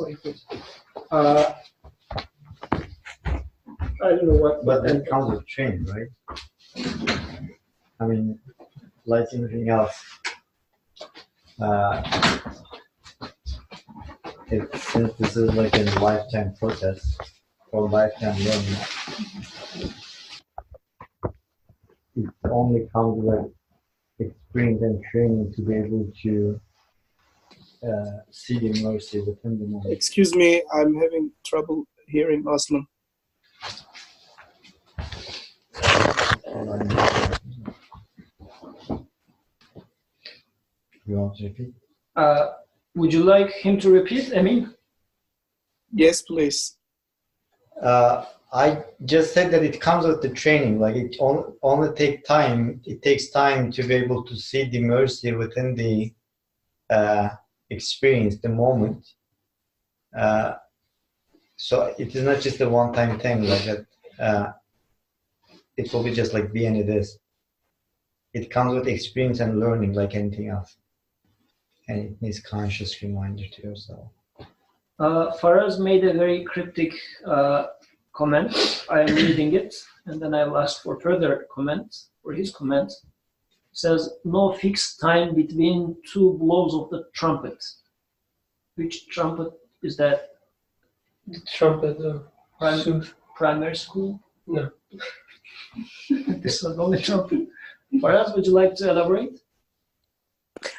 I don't know what. But that comes with training, right? I mean, like anything else, since this is like a lifetime process or lifetime learning, it only comes with experience and training to be able to see the mercy within the moment. Excuse me, I'm having trouble hearing Aslan. You want to repeat? Would you like him to repeat, Emin? Yes, please. I just said that it comes with the training. Like it only takes time. It takes time to be able to see the mercy within the experience, the moment. So it is not just a one-time thing like that. It will be just like being it is. It comes with experience and learning like anything else. And it needs conscious reminder to yourself. Faraz made a very cryptic comment. I am reading it, and then I'll ask for further comment, for his comment. It says, no fixed time between two blows of the trumpet. Which trumpet is that? The trumpet of primary school? No. This was only trumpet. Faraz, would you like to elaborate?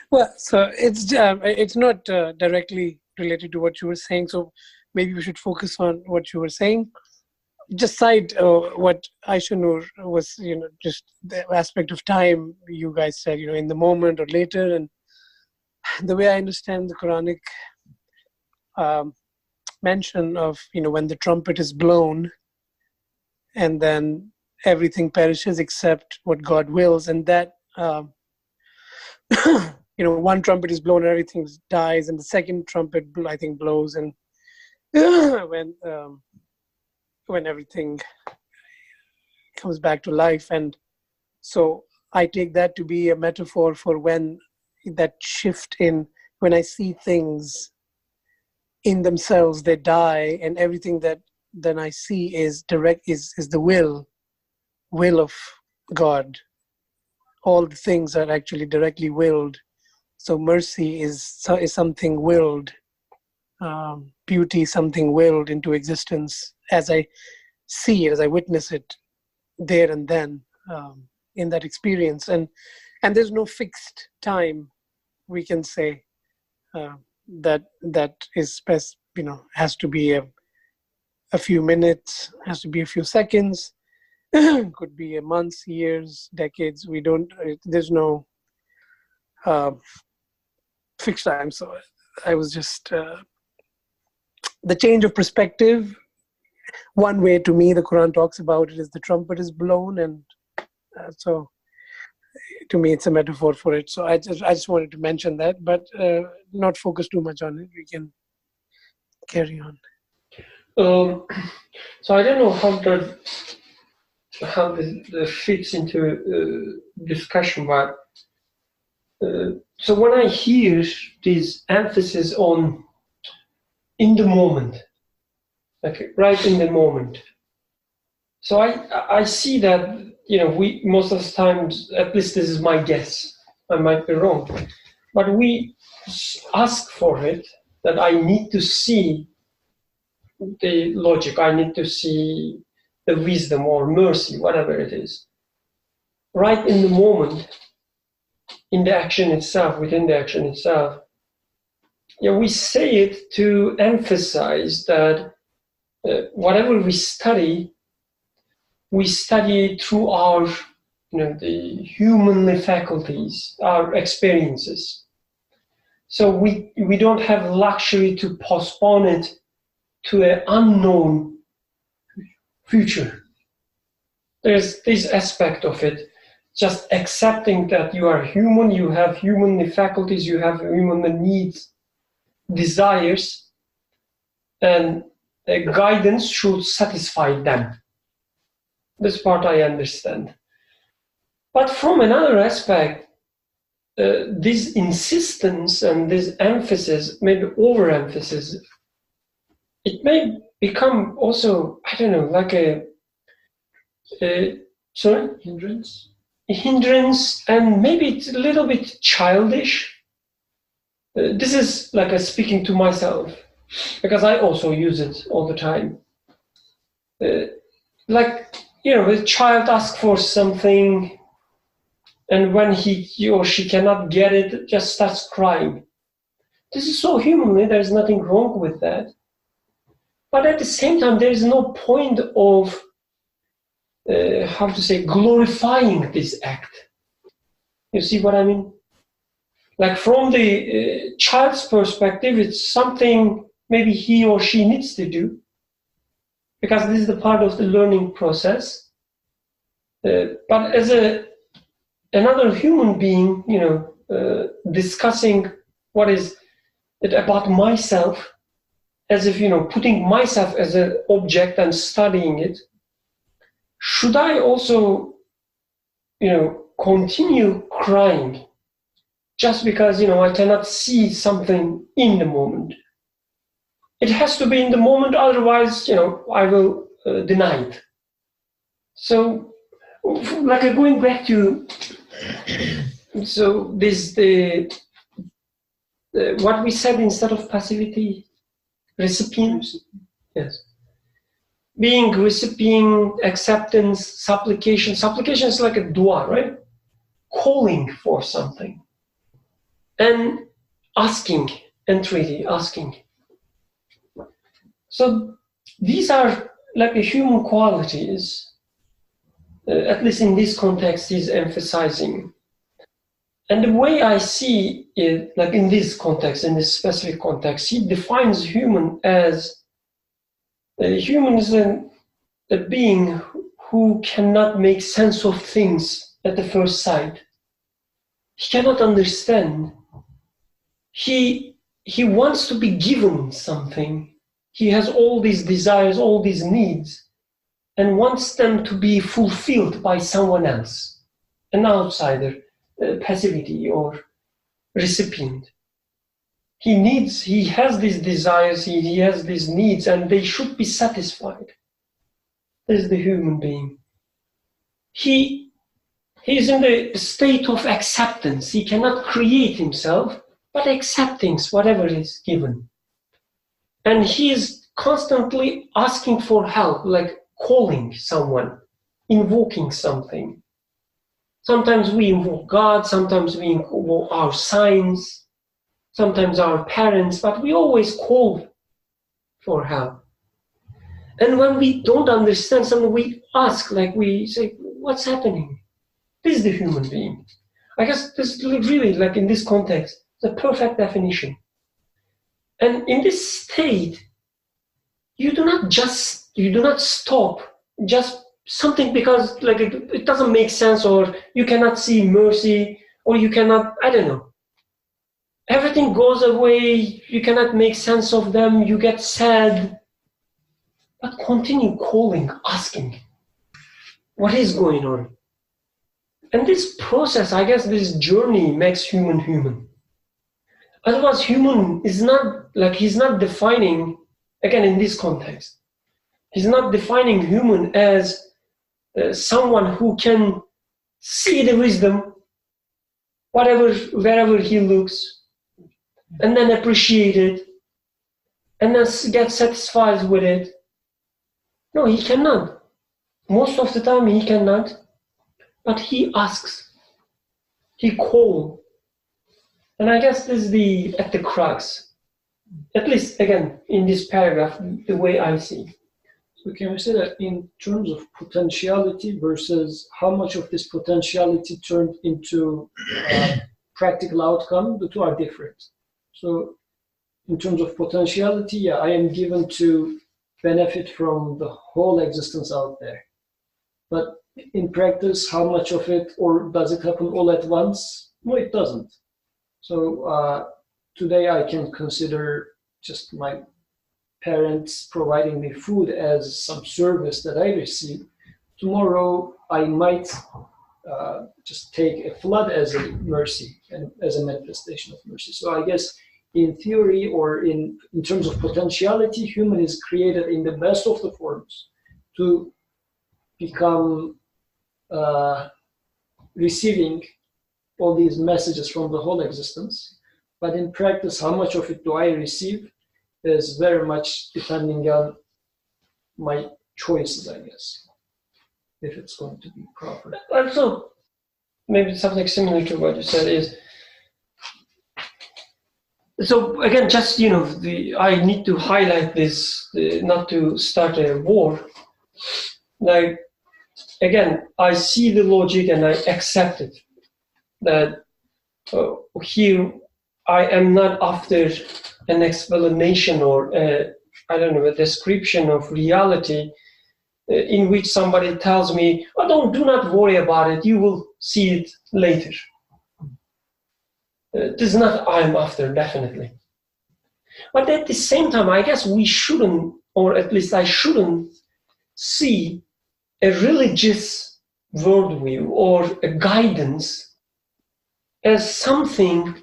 Well, so it's not directly related to what you were saying, so maybe we should focus on what you were saying. Just cite what Aisha Nur was, just the aspect of time you guys said, in the moment or later. And the way I understand the Quranic mention of, when the trumpet is blown and then everything perishes except what God wills, and that, one trumpet is blown and everything dies, and the second trumpet, I think, blows, and when everything comes back to life. And so I take that to be a metaphor for when that shift in, when I see things in themselves, they die, and everything that then I see is the will of God. All the things are actually directly willed. So mercy is something willed, beauty something willed into existence as I see it, as I witness it there and then in that experience. And there's no fixed time, we can say, that is has to be a few minutes, has to be a few seconds, could be months, years, decades. There's no fixed time. So I was just the change of perspective. One way, to me, the Quran talks about it, is the trumpet is blown, and so to me it's a metaphor for it. So I just wanted to mention that, but not focus too much on it. We can carry on. So I don't know how this fits into discussion, but so when I hear this emphasis on in the moment, like right in the moment, so I see that, we most of the times, at least this is my guess, I might be wrong, but we ask for it, that I need to see the logic, I need to see the wisdom or mercy, whatever it is, right in the moment, in the action itself, within the action itself. We say it to emphasize that whatever we study through our, the humanly faculties, our experiences. So we don't have luxury to postpone it to an unknown future. There's this aspect of it, just accepting that you are human, you have human faculties, you have human needs, desires, and guidance should satisfy them. This part I understand. But from another aspect, this insistence and this emphasis, maybe overemphasis, it may become also, I don't know, like a hindrance, and maybe it's a little bit childish. This is like a speaking to myself, because I also use it all the time. A child asks for something, and when he or she cannot get it, just starts crying. This is so humanly, there's nothing wrong with that. But at the same time, there is no point of, glorifying this act. You see what I mean? Like from the child's perspective, it's something maybe he or she needs to do, because this is the part of the learning process. But as another human being, discussing what is it about myself, as if, putting myself as an object and studying it, should I also, continue crying just because, I cannot see something in the moment? It has to be in the moment, otherwise, I will deny it. So, going back to, so what we said instead of passivity, recipient, yes. Being recipient, acceptance, supplication. Supplication is like a dua, right? Calling for something. And asking, entreaty, asking. So these are like a human qualities, at least in this context, he's emphasizing. And the way I see it, like in this context, in this specific context, he defines human as human is a being who cannot make sense of things at the first sight. He cannot understand. He wants to be given something. He has all these desires, all these needs, and wants them to be fulfilled by someone else, an outsider, passivity or recipient. He has these desires, he has these needs, and they should be satisfied. This is the human being. He is in the state of acceptance. He cannot create himself, but accepting whatever is given. And he is constantly asking for help, like calling someone, invoking something. Sometimes we invoke God, sometimes we invoke our signs, sometimes our parents, but we always call for help. And when we don't understand something, we ask, like we say, what's happening? This is the human being. I guess this is really, like in this context, the perfect definition. And in this state, you do not stop just something because like it doesn't make sense, or you cannot see mercy, or you cannot, I don't know. Everything goes away, you cannot make sense of them, you get sad. But continue calling, asking, what is going on? And this process, I guess this journey makes human human. Otherwise, human is not, like he's not defining, again in this context, he's not defining human as someone who can see the wisdom, wherever he looks, and then appreciate it, and then get satisfied with it. No, he cannot. Most of the time he cannot, but he asks, he calls. And I guess this is at the crux, at least again in this paragraph, the way I see. So can we say that in terms of potentiality versus how much of this potentiality turned into practical outcome, the two are different. So in terms of potentiality, yeah, I am given to benefit from the whole existence out there. But in practice, how much of it, or does it happen all at once? No, it doesn't. So today I can consider just my parents providing me food as some service that I receive. Tomorrow I might just take a flood as a mercy and as a manifestation of mercy. So I guess in theory, or in terms of potentiality, human is created in the best of the forms to become receiving all these messages from the whole existence. But in practice, how much of it do I receive is very much depending on my choices, I guess, if it's going to be proper. Also, maybe something similar to what you said is, so again, just, I need to highlight this, not to start a war. Like, again, I see the logic and I accept it. That here I am not after an explanation or a description of reality in which somebody tells me, oh, do not worry about it, you will see it later. This is not what I'm after, definitely. But at the same time, I guess we shouldn't, or at least I shouldn't, see a religious worldview or a guidance as something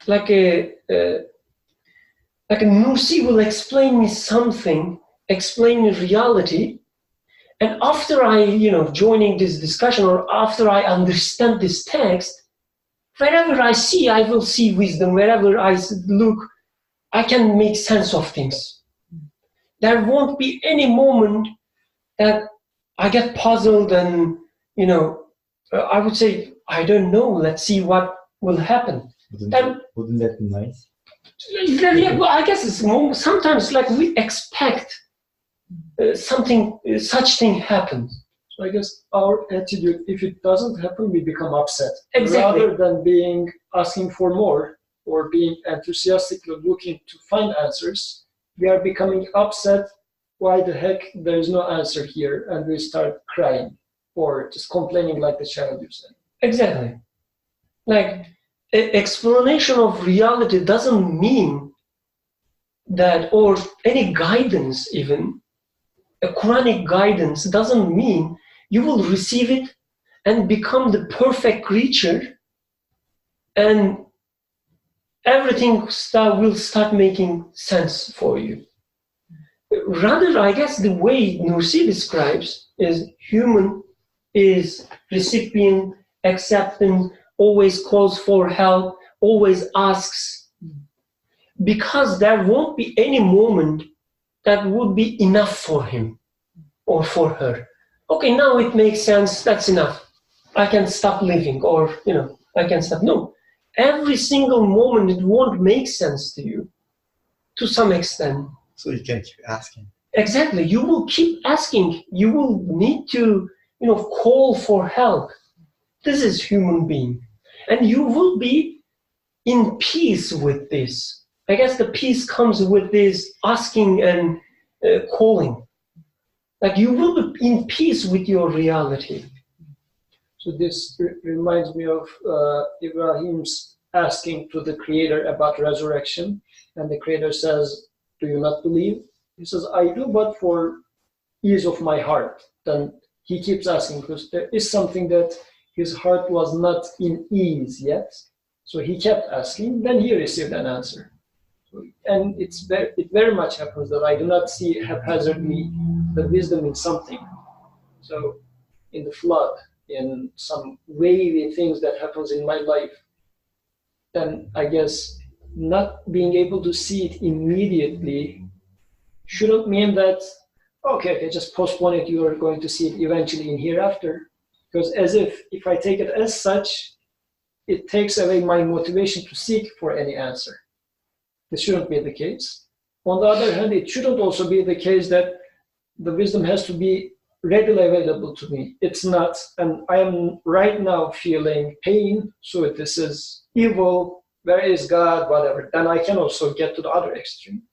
like a Nursi will explain me something, explain me reality, and after I, joining this discussion, or after I understand this text, wherever I see, I will see wisdom. Wherever I look, I can make sense of things. There won't be any moment that I get puzzled and, I would say, I don't know, let's see what will happen. Wouldn't that be nice? Yeah, well, I guess it's sometimes like we expect such thing happens. So I guess our attitude, if it doesn't happen, we become upset. Exactly. Rather than asking for more or being enthusiastically looking to find answers, we are becoming upset. Why the heck there's no answer here? And we start crying or just complaining like the child you said. Exactly. Like, explanation of reality doesn't mean that, or any guidance even, a Quranic guidance doesn't mean you will receive it and become the perfect creature and everything will start making sense for you. Rather, I guess the way Nursi describes is human is recipient, accepting, always calls for help, always asks, because there won't be any moment that would be enough for him or for her. Okay, now it makes sense, that's enough. I can stop living, or I can stop. No, every single moment it won't make sense to you to some extent. So you can keep asking. Exactly, you will keep asking. You will need to call for help. This is human being. And you will be in peace with this. I guess the peace comes with this asking and calling. Like you will be in peace with your reality. So this reminds me of Ibrahim's asking to the Creator about resurrection. And the Creator says, do you not believe? He says, I do, but for ease of my heart. Then he keeps asking because there is something that his heart was not in ease yet. So he kept asking, then he received an answer. And it very much happens that I do not see haphazardly the wisdom in something. So in the flood, in some wavy things that happens in my life, then I guess not being able to see it immediately shouldn't mean that, okay, just postpone it, you are going to see it eventually in hereafter. Because as if I take it as such, it takes away my motivation to seek for any answer. This shouldn't be the case. On the other hand, it shouldn't also be the case that the wisdom has to be readily available to me. It's not, and I am right now feeling pain, so this is evil, where is God, whatever. Then I can also get to the other extreme.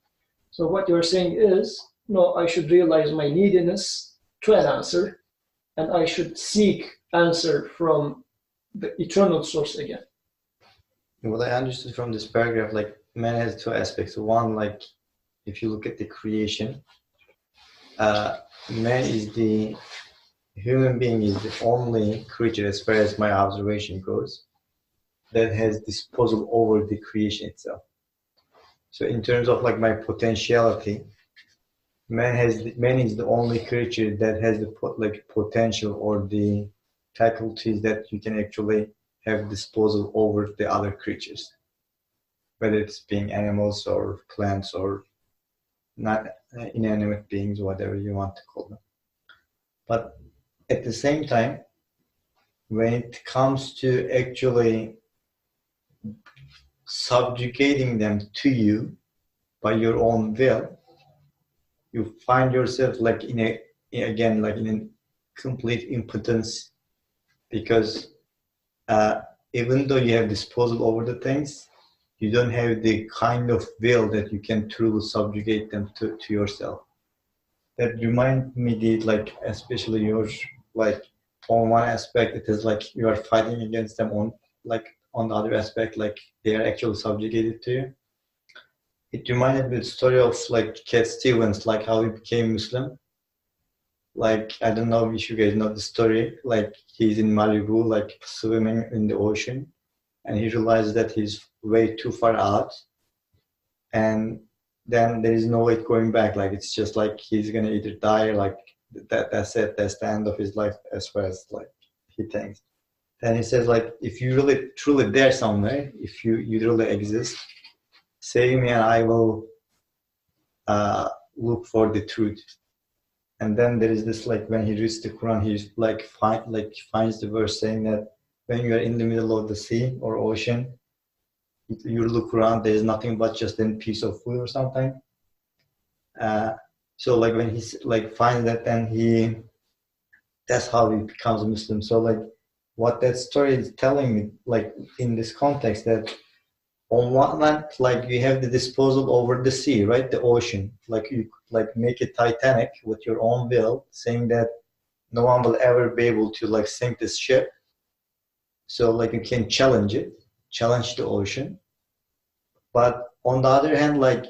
So what you're saying is, no, I should realize my neediness to an answer, and I should seek answer from the eternal source again. What I understood from this paragraph, like man has two aspects. One, like if you look at the creation, human being is the only creature, as far as my observation goes, that has disposal over the creation itself. So in terms of like my potentiality, man is the only creature that has the potential or the faculties that you can actually have disposal over the other creatures, whether it's being animals or plants or not inanimate beings, whatever you want to call them. But at the same time, when it comes to actually subjugating them to you by your own will, you find yourself like in a complete impotence, because even though you have disposal over the things, you don't have the kind of will that you can truly subjugate them to yourself. That reminds me especially yours, like on one aspect it is like you are fighting against them, on the other aspect like they are actually subjugated to you. It reminded me of the story of like Cat Stevens, like how he became Muslim. Like, I don't know if you guys know the story, like he's in Malibu, like swimming in the ocean, and he realized that he's way too far out, and then there is no way going back. Like, it's just like he's gonna either die, like that's it, that's the end of his life as far as like he thinks. Then he says, like, if you really truly there somewhere, if you really exist, save me and I will look for the truth. And then there is this, like, when he reads the Quran, he finds the verse saying that when you are in the middle of the sea or ocean, you look around, there is nothing but just a piece of food or something. So like when he like finds that, then that's how he becomes a Muslim. So like what that story is telling me, like in this context, that on one hand, like you have the disposal over the sea, right? The ocean, like you like make a Titanic with your own will, saying that no one will ever be able to like sink this ship. So like you can challenge the ocean. But on the other hand, like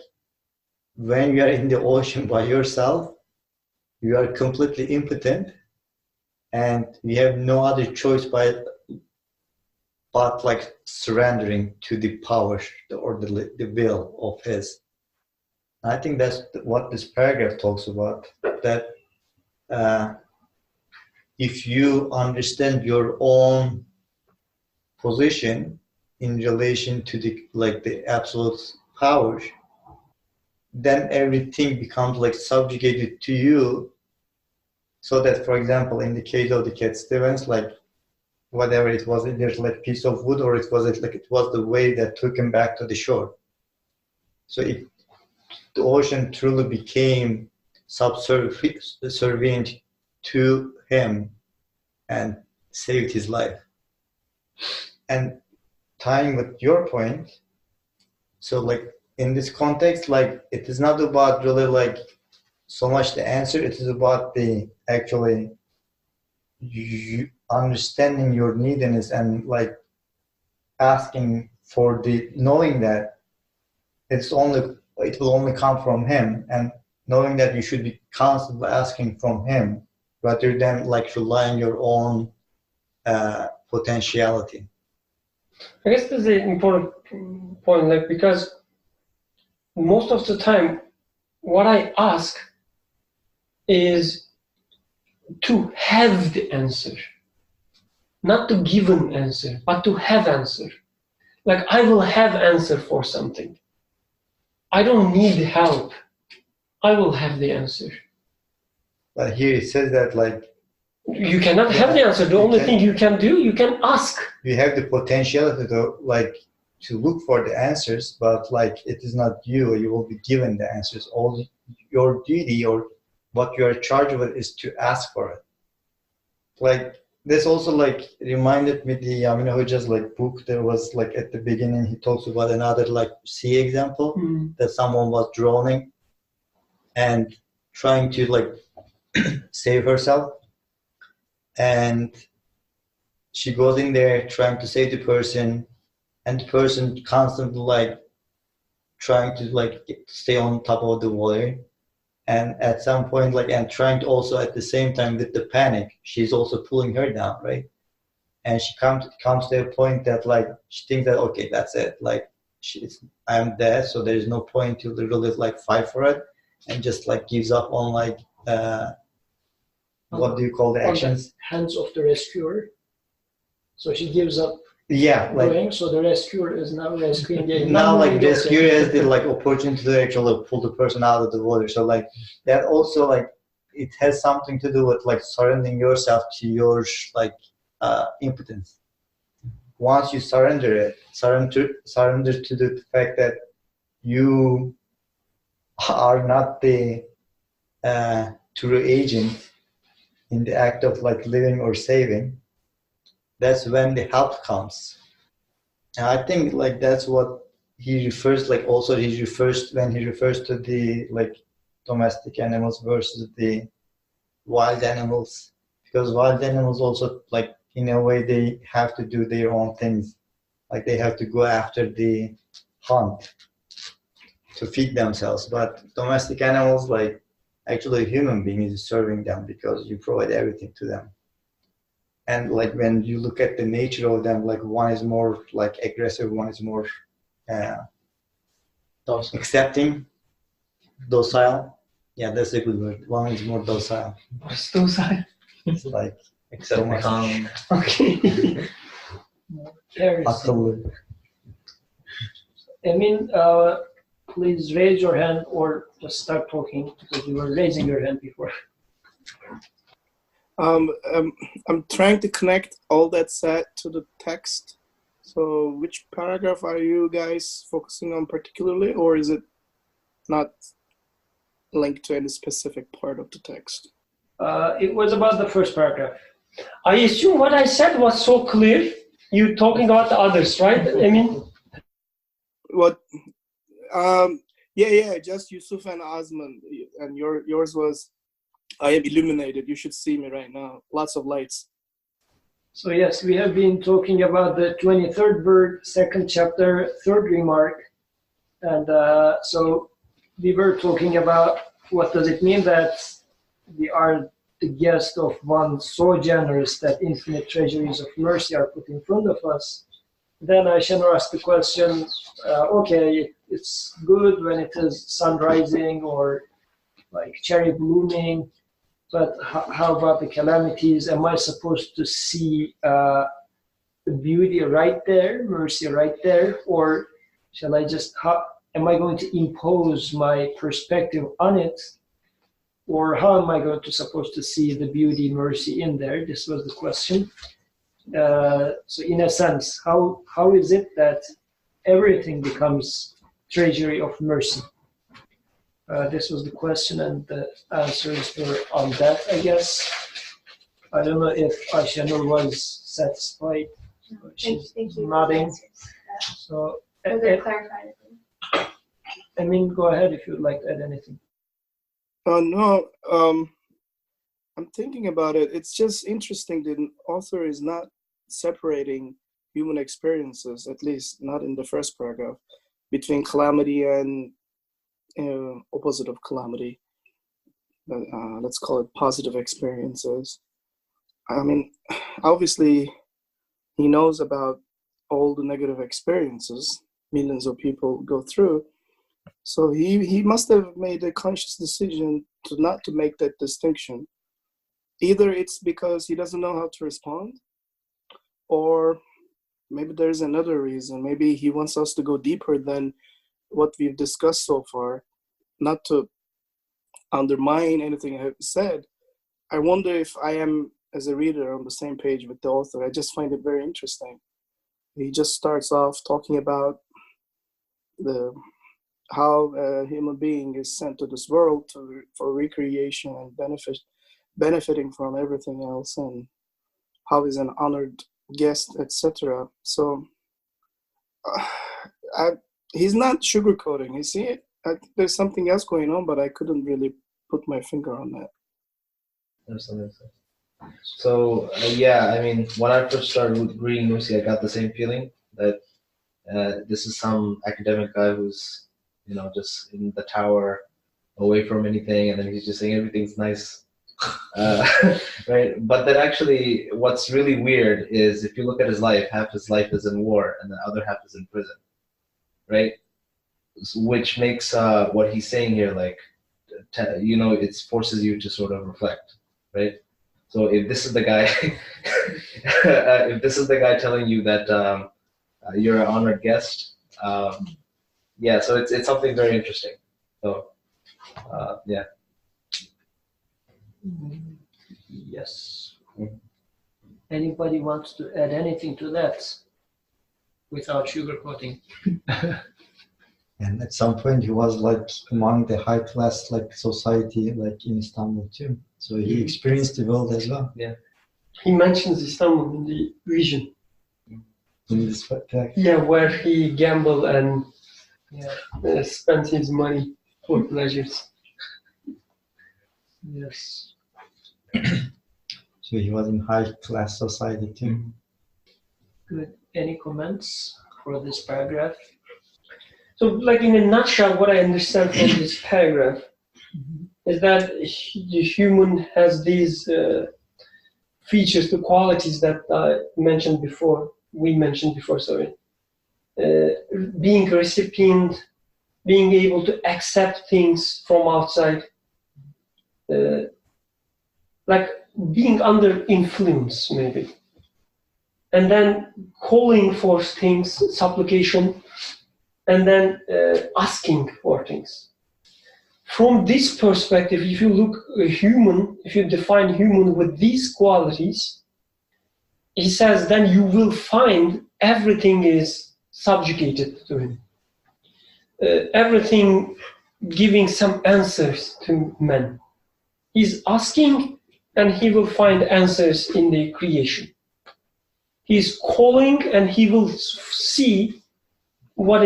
when you are in the ocean by yourself, you are completely impotent, and we have no other choice but like surrendering to the power or the will of his. I think that's what this paragraph talks about, that if you understand your own position in relation to the absolute power, then everything becomes like subjugated to you. So that, for example, in the case of the Cat Stevens, like whatever it was, there's like piece of wood, or it was the wave that took him back to the shore. So if the ocean truly became subservient to him and saved his life. And tying with your point, so like in this context, like it is not about really like so much the answer, it is about the actually understanding your neediness and like asking for the knowing that it will only come from him, and knowing that you should be constantly asking from him rather than like rely on your own potentiality. I guess that's the important point, like, because most of the time what I ask is to have the answer, not to give an answer, but to have answer. Like, I will have answer for something. I don't need help. I will have the answer. But here it says that like you cannot have the answer. The only thing you can do, you can ask. You have the potentiality to look for the answers, but like it is not you. You will be given the answers. All your duty or what you are charged with is to ask for it. Like this also like reminded me the Amina Hoja's like book. There was like at the beginning he talks about another like sea example that someone was drowning and trying to like save herself, and she goes in there trying to save the person, and the person constantly like trying to like stay on top of the water, and at some point like and trying to also at the same time with the panic she's also pulling her down, right? And she comes to a point that like she thinks that okay, that's it, like I'm dead, so there's no point to really like fight for it, and just like gives up on like what do you call the actions? The hands of the rescuer. So she gives up. Yeah, like doing, so the rescuer is now rescuing the now like the rescuer has the like opportunity to actually pull the person out of the water. So like that also like it has something to do with like surrendering yourself to your like impotence. Once you surrender to the fact that you are not the true agent in the act of like living or saving, that's when the help comes. And I think like that's what he refers, like also he refers when he refers to the like domestic animals versus the wild animals, because wild animals also like in a way they have to do their own things, like they have to go after the hunt to feed themselves, but domestic animals, like actually a human being is serving them because you provide everything to them. And like when you look at the nature of them, like one is more like aggressive, one is more accepting, docile. Yeah, that's a good word. One is more docile. What's docile? It's like Accepting. Okay. Akıllı. Emin, please raise your hand or just start talking because you were raising your hand before. I'm trying to connect all that said to the text. So which paragraph are you guys focusing on particularly, or is it not linked to any specific part of the text? It was about the first paragraph. I assume what I said was so clear. You're talking about the others, right? I mean, What? Yeah. Just Yusuf and Osman, and yours was, I am illuminated. You should see me right now. Lots of lights. So yes, we have been talking about the 23rd word, 2nd chapter, 3rd remark. And so we were talking about what does it mean that we are the guest of one so generous that infinite treasuries of mercy are put in front of us, then I shall ask the question, okay, it's good when it is sun rising or like cherry blooming, but how about the calamities? Am I supposed to see the beauty right there, mercy right there, or shall I just, am I going to impose my perspective on it, or how am I going to supposed to see the beauty, mercy in there? This was the question. So in a sense, how is it that everything becomes treasury of mercy? This was the question, and the answers were on that, I guess. I don't know if Ayşenur was satisfied. She's Thank you. nodding. So, Was it clarified? I mean, go ahead if you'd like to add anything. No, I'm thinking about it. It's just interesting that the author is not separating human experiences, at least not in the first paragraph, between calamity and opposite of calamity. Let's call it positive experiences. I mean, obviously, he knows about all the negative experiences millions of people go through. So he must have made a conscious decision not to make that distinction. Either it's because he doesn't know how to respond, or maybe there's another reason. Maybe he wants us to go deeper than what we've discussed so far, not to undermine anything I've said. I wonder if I am, as a reader, on the same page with the author. I just find it very interesting. He just starts off talking about how a human being is sent to this world for recreation and benefiting from everything else, and how he's an honored guest, etc. So he's not sugarcoating. You see, there's something else going on, but I couldn't really put my finger on that. Absolutely. So yeah, I mean, when I first started reading Nusi, I got the same feeling that this is some academic guy who's, you know, just in the tower, away from anything, and then he's just saying everything's nice, right? But then actually, what's really weird is if you look at his life, half his life is in war, and the other half is in prison, right? Which makes what he's saying here, like, you know, it forces you to sort of reflect, right? So if this is the guy, if this is the guy telling you that you're an honored guest, yeah, so it's something very interesting. So yeah. Yes. Anybody wants to add anything to that without sugarcoating? And at some point he was like among the high class like society like in Istanbul too. So he experienced the world as well. Yeah. He mentions Istanbul in the vision. In this fact. Yeah, where he gambled and spent his money for pleasures. Yes. So he was in high class society too. Good. Any comments for this paragraph? So, like in a nutshell, what I understand from this paragraph is that the human has these features, the qualities that we mentioned before, being a recipient, being able to accept things from outside, like being under influence maybe, and then calling for things, supplication, and then asking for things. From this perspective, if you look human, if you define human with these qualities, he says then you will find everything is subjugated to him. Everything giving some answers to men. He's asking and he will find answers in the creation. He's calling and he will see what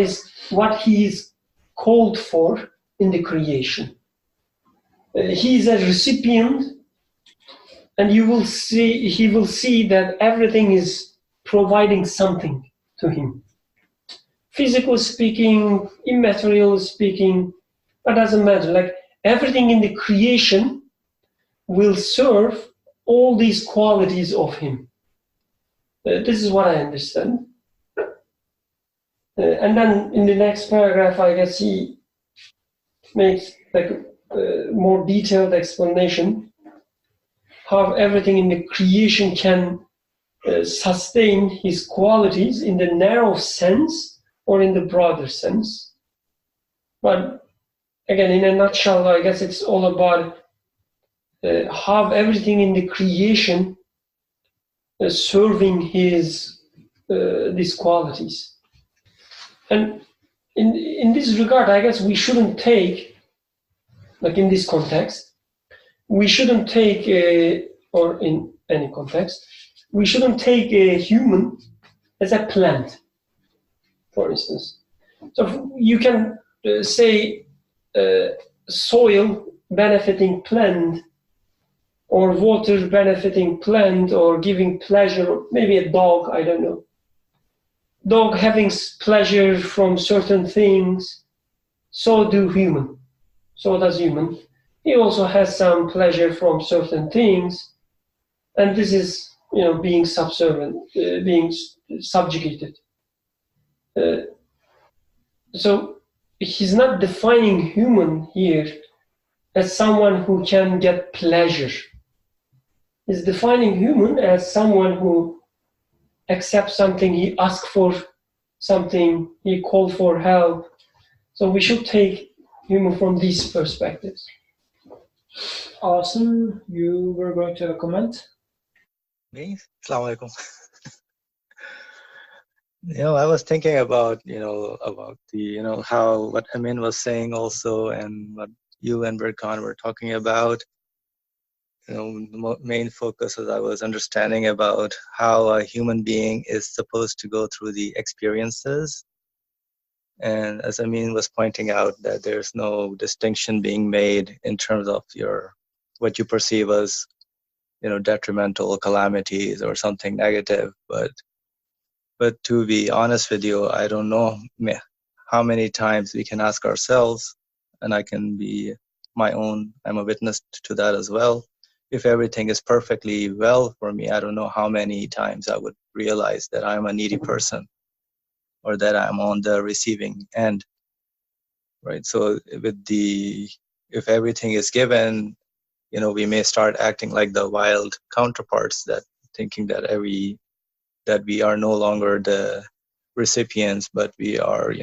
he is called for in the creation. He is a recipient, and he will see that everything is providing something to him. Physically speaking, immaterial speaking, it doesn't matter. Like everything in the creation will serve all these qualities of him. This is what I understand. And then in the next paragraph, I guess he makes like a more detailed explanation how everything in the creation can sustain his qualities in the narrow sense or in the broader sense. But again, in a nutshell, I guess it's all about how everything in the creation is serving his these qualities. And in this regard, I guess we shouldn't take, like in this context, we shouldn't take, or in any context, we shouldn't take a human as a plant, for instance. So you can say soil benefiting plant, or water benefiting plant, or giving pleasure, or maybe a dog, I don't know. Dog having pleasure from certain things, so do human. So does human. He also has some pleasure from certain things, and this is, being subservient, being subjugated. So he's not defining human here as someone who can get pleasure. He's defining human as someone who accepts something, he asks for something, he calls for help. So we should take human from these perspectives. Awesome. You were going to comment? Me? Assalamu alaikum. I was thinking about, about the, how what Amin was saying also, and what you and Berkan were talking about. The main focus as I was understanding about how a human being is supposed to go through the experiences. And as Amin was pointing out, that there's no distinction being made in terms of what you perceive as, detrimental calamities or something negative. But to be honest with you, I don't know how many times we can ask ourselves, and I'm a witness to that as well. If everything is perfectly well for me, I don't know how many times I would realize that I'm a needy person or that I'm on the receiving end, right? So if everything is given, we may start acting like the wild counterparts, that thinking that we are no longer the recipients, but we are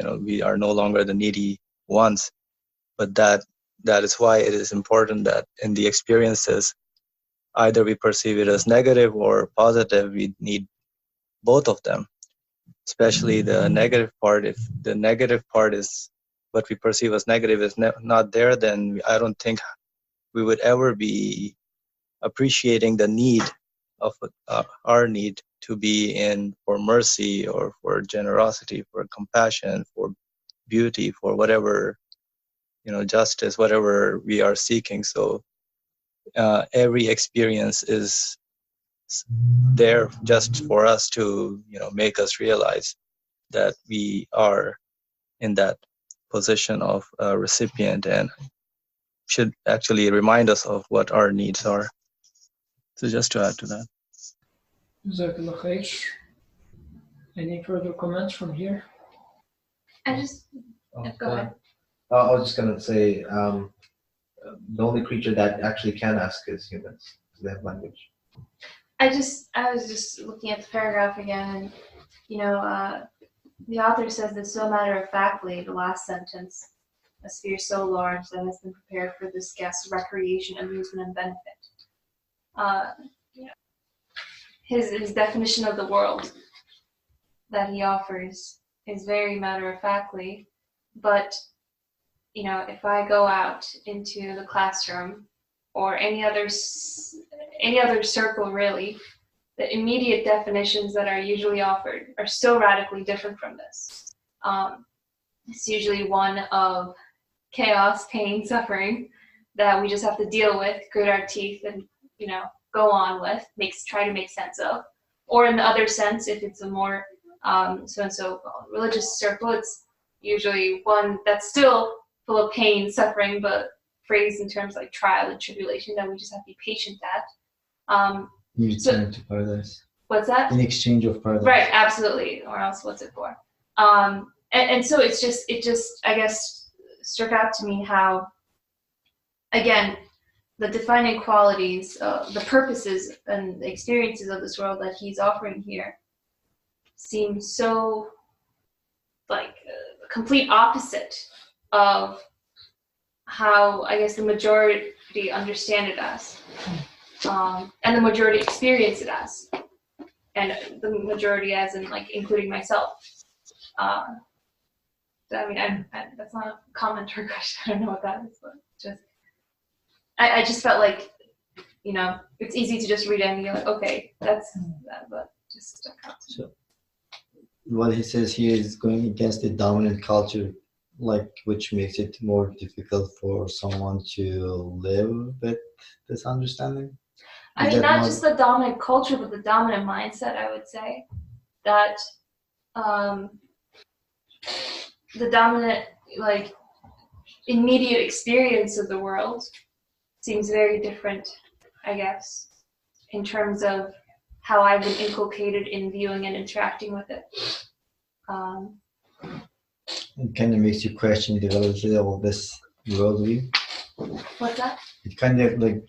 no longer the needy ones. But that is why it is important that in the experiences, either we perceive it as negative or positive, we need both of them, especially the negative part. If the negative part is what we perceive as negative is not there, then I don't think we would ever be appreciating the need of our need to be in for mercy or for generosity, for compassion, for beauty, for whatever, justice, whatever we are seeking. So every experience is there just for us to, make us realize that we are in that position of a recipient, and should actually remind us of what our needs are. So just to add to that. Jazakallah khair. Any further comments from here? Go ahead. I was just gonna say, the only creature that actually can ask is humans. They have language. I was just looking at the paragraph again, and the author says that so matter-of-factly, the last sentence, a sphere so large that has been prepared for this guest's recreation, amusement, and benefit. His definition of the world that he offers is very matter-of-factly, but if I go out into the classroom or any other circle, really, the immediate definitions that are usually offered are still radically different from this. It's usually one of chaos, pain, suffering that we just have to deal with, grit our teeth, and go on with, try to make sense of. Or in the other sense, if it's a more so-and-so religious circle, it's usually one that's still full of pain, suffering, but phrased in terms like trial and tribulation that we just have to be patient at. In return to paradise. What's that? In exchange of paradise. Right, absolutely. Or else what's it for? And so it just I guess struck out to me how, again, the defining qualities, the purposes and the experiences of this world that he's offering here seem so like a complete opposite of how I guess the majority understand it as, and the majority experience it as, and the majority as in like including myself. I mean, that's not a comment or question. I don't know what that is, but just I just felt like, you know, it's easy to just read it and you're like, okay, that's that, but just stuck out to me. So what he says here is going against the dominant culture, like which makes it more difficult for someone to live with this understanding. I mean, not just the dominant culture, but the dominant mindset, I would say. That the dominant, like, immediate experience of the world seems very different, I guess, in terms of how I've been inculcated in viewing and interacting with it. It kind of makes you question the validity of this worldview. What's that? It kind of like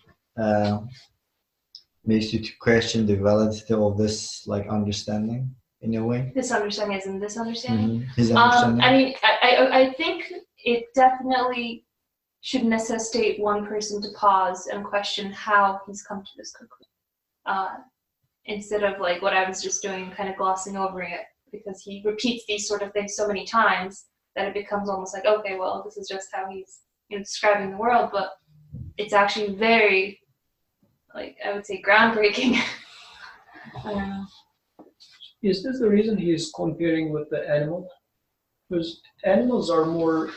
makes you to question the validity of this like understanding in a way. This understanding, as in this understanding? Mm-hmm. His understanding. I mean, I think it definitely should necessitate one person to pause and question how he's come to this conclusion, instead of like what I was just doing, kind of glossing over it, because he repeats these sort of things so many times that it becomes almost like, okay, well, this is just how he's, you know, describing the world, but it's actually very, like, I would say groundbreaking. I don't know. Is this the reason he is comparing with the animal? Because animals are more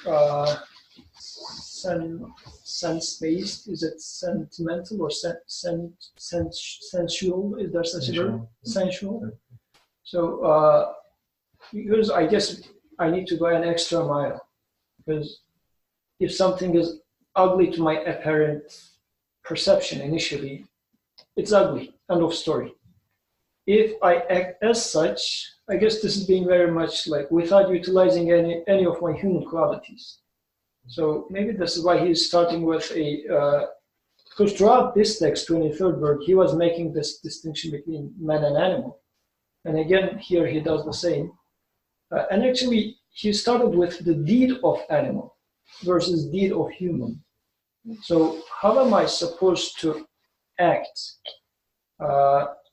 sense-based. Is it sentimental or sensual? Is there such a word? Sensual. So, because I guess I need to go an extra mile. Because if something is ugly to my apparent perception initially, it's ugly. End of story. If I act as such, I guess this is being very much like without utilizing any of my human qualities. So maybe this is why he's starting with a, because throughout this text, 23rd word, he was making this distinction between man and animal. And again, here he does the same. And actually, he started with the deed of animal versus deed of human. So how am I supposed to act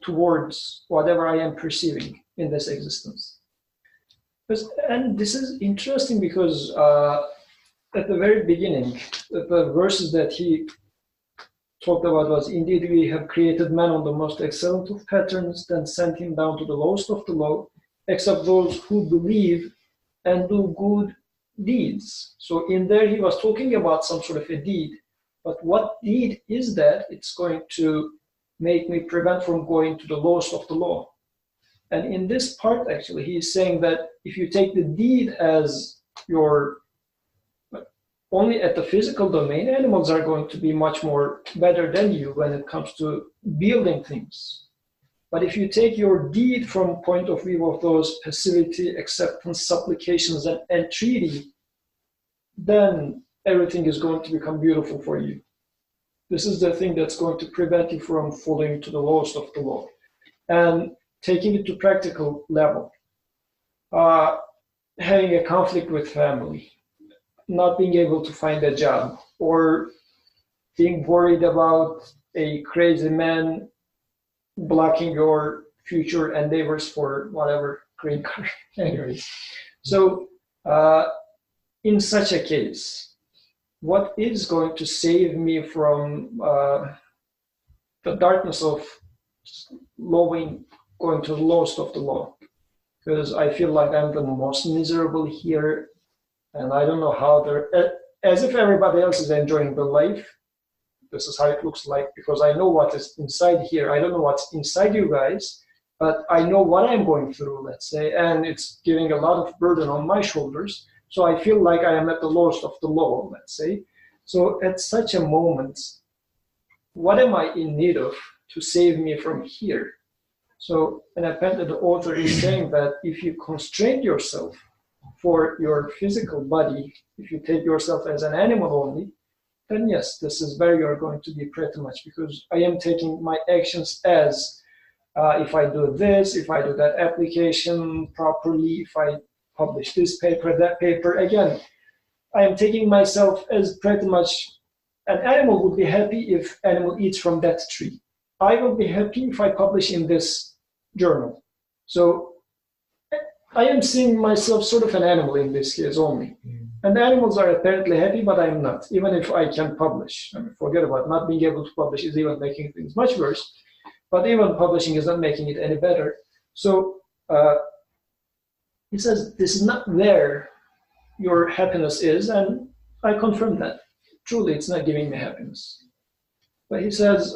towards whatever I am perceiving in this existence? And this is interesting because at the very beginning, the verses that he talked about was, indeed we have created man on the most excellent of patterns, then sent him down to the lowest of the low, except those who believe and do good deeds. So in there he was talking about some sort of a deed, but what deed is that? It's going to make me prevent from going to the lowest of the low. And in this part, actually, he's saying that if you take the deed as your, only at the physical domain, animals are going to be much more better than you when it comes to building things. But if you take your deed from point of view of those passivity, acceptance, supplications, and entreaty, then everything is going to become beautiful for you. This is the thing that's going to prevent you from falling to the lowest of the low. And taking it to practical level, having a conflict with family, not being able to find a job, or being worried about a crazy man blocking your future endeavors for whatever green card. Anyways, so in such a case, what is going to save me from the darkness of going to the lowest of the low? Because I feel like I'm the most miserable here, and I don't know how they're, as if everybody else is enjoying the life. This is how it looks like, because I know what is inside here. I don't know what's inside you guys, but I know what I'm going through, let's say, and it's giving a lot of burden on my shoulders. So I feel like I am at the lowest of the low, let's say. So at such a moment, what am I in need of to save me from here? So, and apparently the author is saying that if you constrain yourself for your physical body, if you take yourself as an animal only, then yes, this is where you're going to be pretty much, because I am taking my actions as if I do this, if I do that application properly, if I publish this paper, that paper, again, I am taking myself as pretty much an animal would be happy if animal eats from that tree. I will be happy if I publish in this journal. So I am seeing myself sort of an animal in this case only. And the animals are apparently happy, but I'm not, even if I can publish. I mean, forget about not being able to publish is even making things much worse. But even publishing is not making it any better. So he says, this is not where your happiness is, and I confirm that. Truly, it's not giving me happiness. But he says,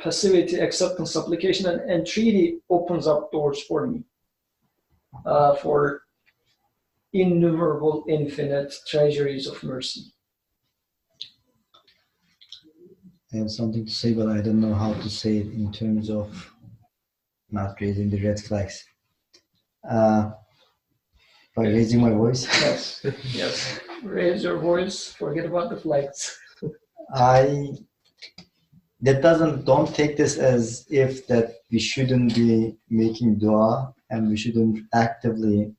passivity, acceptance, supplication, and entreaty opens up doors for me, for innumerable, infinite treasuries of mercy. I have something to say, but I don't know how to say it in terms of not raising the red flags. By raising my voice? Yes, yes. Raise your voice, forget about the flags. Don't take this as if that we shouldn't be making dua and we shouldn't actively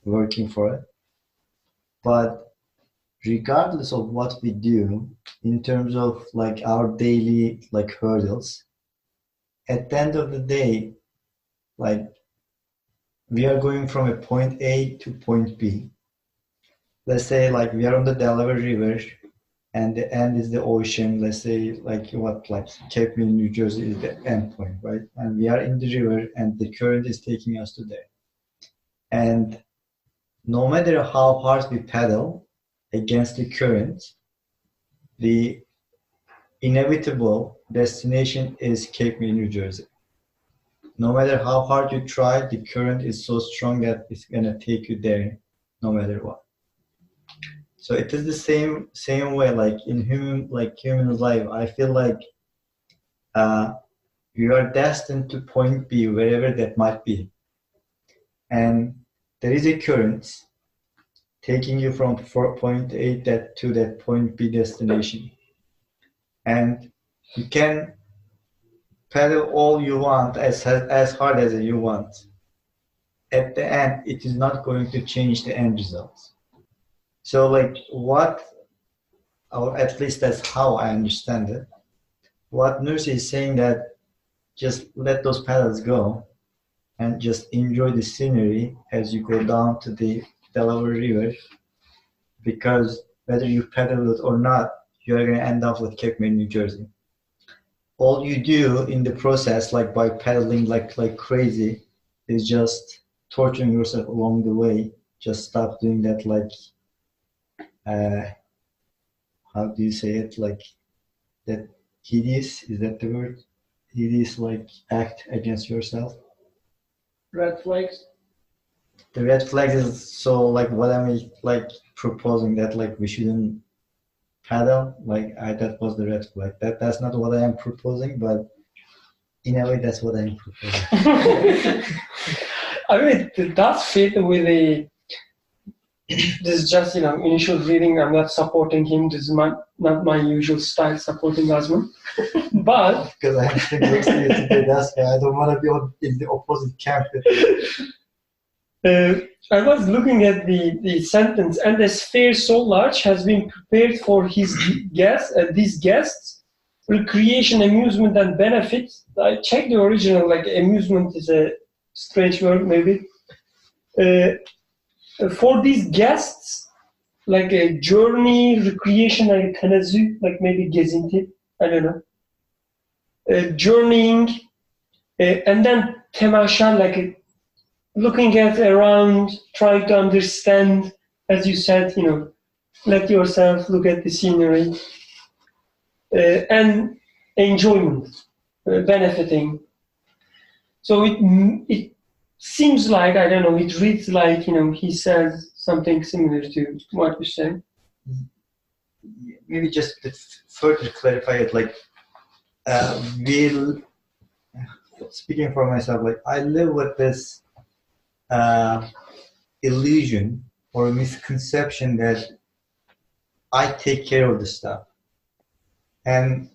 working for it. But regardless of what we do in terms of our daily hurdles, at the end of the day, we are going from a point A to point B. Let's say we are on the Delaware River and the end is the ocean. Let's say Cape May, New Jersey is the end point, right? And we are in the river and the current is taking us to there. And no matter how hard we paddle against the current, the inevitable destination is Cape May, New Jersey. No matter how hard you try, the current is so strong that it's gonna take you there, no matter what. So it is the same way, in human life. I feel you are destined to point B, wherever that might be, and there is a current taking you from point A to that point B destination, and you can paddle all you want, as hard as you want. At the end, it is not going to change the end results. So or at least that's how I understand it. What Nursi is saying, that just let those paddles go and just enjoy the scenery as you go down to the Delaware River, because whether you paddle it or not, you're going to end up with Cape May, New Jersey. All you do in the process, by paddling like crazy, is just torturing yourself along the way. Just stop doing that, how do you say it? That hideous, is that the word? Hideous, act against yourself. Red flags? The red flags is, so what am I proposing, that we shouldn't paddle? That was the red flag. That's not what I am proposing, but in a way that's what I am proposing. I mean, it does fit with this is just initial reading. I'm not supporting him. This is not my usual style, supporting Osman. But because I have to go today, that's why I don't want to be in the opposite camp. I was looking at the sentence, and a sphere so large has been prepared for his guests. These guests, recreation, amusement, and benefit. I checked the original. Amusement is a strange word, maybe. For these guests, a journey, recreation, tenezzü, maybe gezinti, I don't know. Journeying, and then temasha, looking at around, trying to understand, as you said, let yourself look at the scenery, and enjoyment, benefiting. So it seems I don't know, it reads he says something similar to what you said. maybe just to further clarify it, like speaking for myself, like I live with this illusion or misconception that I take care of the stuff, and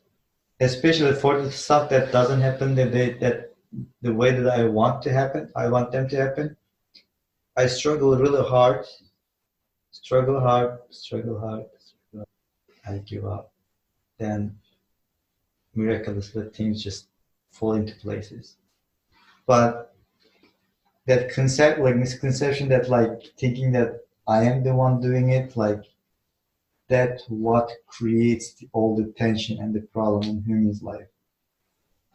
especially for the stuff that doesn't happen the way that I want them to happen. I struggle really hard, struggle hard. I give up. Then miraculously things just fall into places. But that misconception that like thinking that I am the one doing it, like that's what creates all the tension and the problem in human's life.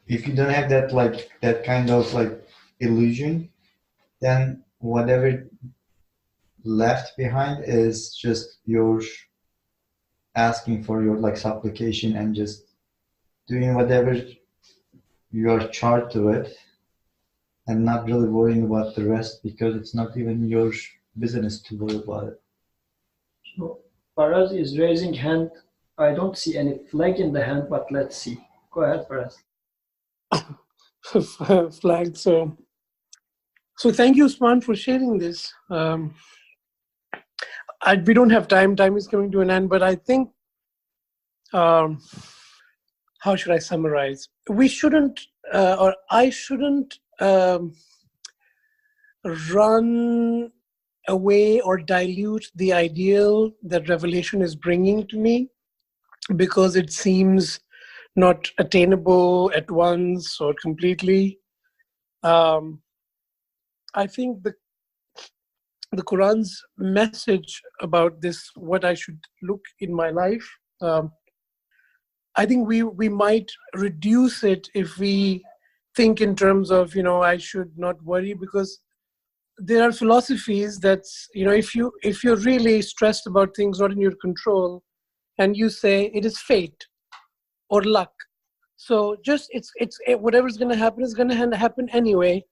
If you don't have that kind of like illusion, then whatever left behind is just your asking for your like supplication and just doing whatever you are charged with, and not really worrying about the rest, because it's not even your business to worry about it. So Faraz is raising hand. I don't see any flag in the hand, but let's see. Go ahead, Faraz. Flag. So thank you, Usman, for sharing this. We don't have time. Time is coming to an end, but I think, how should I summarize? We shouldn't, or I shouldn't run away or dilute the ideal that revelation is bringing to me because it seems not attainable at once or completely. I think the Quran's message about this, what I should look in my life, I think we might reduce it if we think in terms of, I should not worry, because there are philosophies that's, if you're really stressed about things not in your control, and you say it is fate or luck, so just it's whatever's going to happen is going to happen anyway,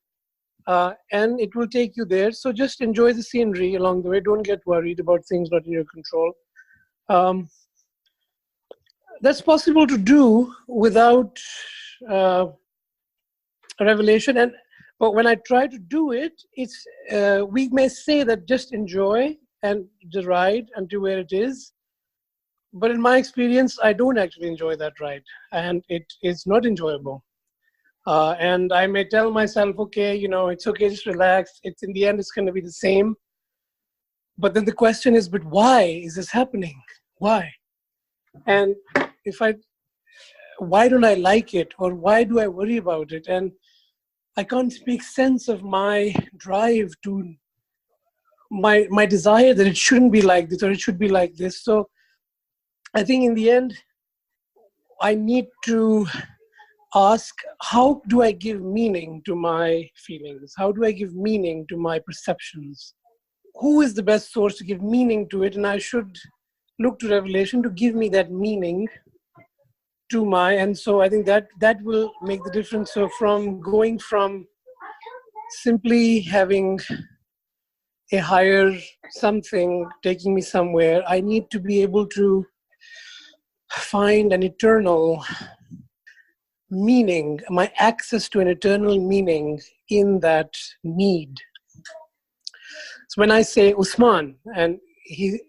and it will take you there. So just enjoy the scenery along the way. Don't get worried about things not in your control. That's possible to do without a revelation. But when I try to do it, it's we may say that just enjoy and the ride until where it is. But in my experience, I don't actually enjoy that ride, and it is not enjoyable. And I may tell myself, okay, it's okay, just relax. It's in the end, it's going to be the same. But then the question is, but why is this happening? Why? And why don't I like it, or why do I worry about it? And I can't make sense of my drive to my desire that it shouldn't be like this or it should be like this. So I think in the end, I need to ask, how do I give meaning to my feelings? How do I give meaning to my perceptions? Who is the best source to give meaning to it? And I should look to revelation to give me that meaning to and so I think that will make the difference. So from going from simply having a higher something taking me somewhere, I need to be able to find an eternal meaning, my access to an eternal meaning in that need. So when I say Usman, and he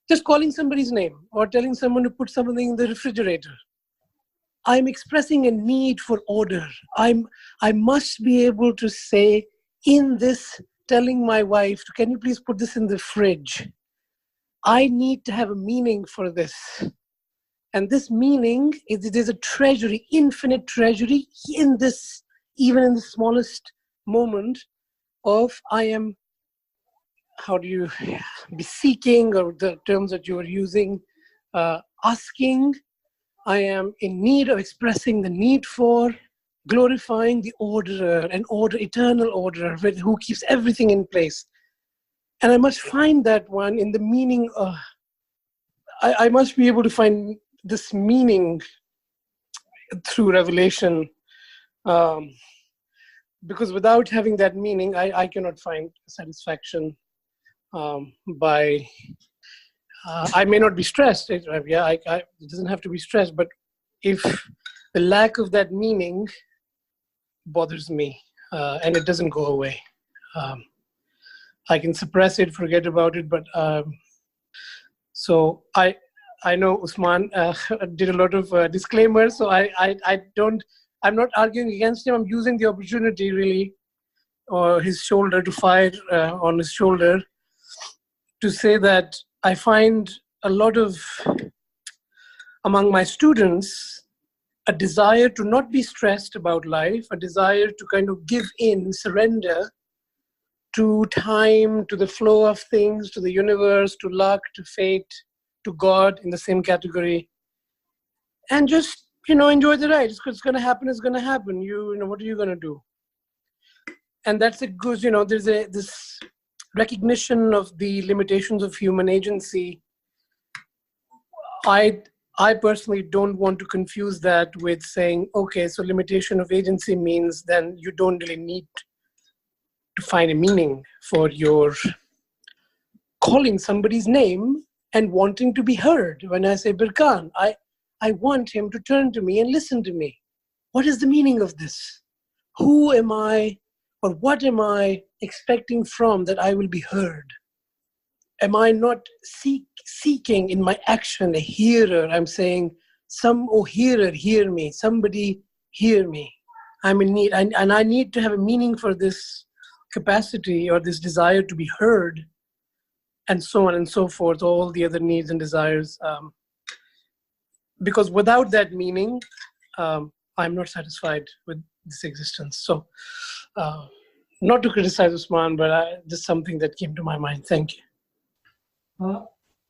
just calling somebody's name or telling someone to put something in the refrigerator, I'm expressing a need for order. I must be able to say in this, telling my wife, can you please put this in the fridge? I need to have a meaning for this. And this meaning there's a treasury, infinite treasury in this, even in the smallest moment of I am, how do you be seeking, or the terms that you are using, asking. I am in need of expressing the need for glorifying the orderer, an order, eternal orderer, who keeps everything in place. And I must find that one in the meaning of, I must be able to find this meaning through revelation, because without having that meaning, I cannot find satisfaction by I may not be stressed. It doesn't have to be stressed, but if the lack of that meaning bothers me and it doesn't go away, I can suppress it, forget about it. But so I know Usman did a lot of disclaimers, so I'm not arguing against him. I'm using the opportunity really, or his shoulder to fire on his shoulder, to say that I find a lot of, among my students, a desire to not be stressed about life, a desire to kind of give in, surrender to time, to the flow of things, to the universe, to luck, to fate, to God in the same category, and just, enjoy the ride. It's going to happen, it's going to happen. What are you going to do? And that's a good, there's this recognition of the limitations of human agency. I personally don't want to confuse that with saying, okay, so limitation of agency means then you don't really need to find a meaning for your calling somebody's name and wanting to be heard. When I say Birkan, I want him to turn to me and listen to me. What is the meaning of this? Who am I, or what am I expecting from that I will be heard? Am I not seeking in my action a hearer? I'm saying, hearer, hear me. Somebody hear me. I'm in need. And I need to have a meaning for this capacity or this desire to be heard, and so on and so forth, all the other needs and desires. Because without that meaning, I'm not satisfied with this existence. So, not to criticize Usman, but just something that came to my mind. Thank you.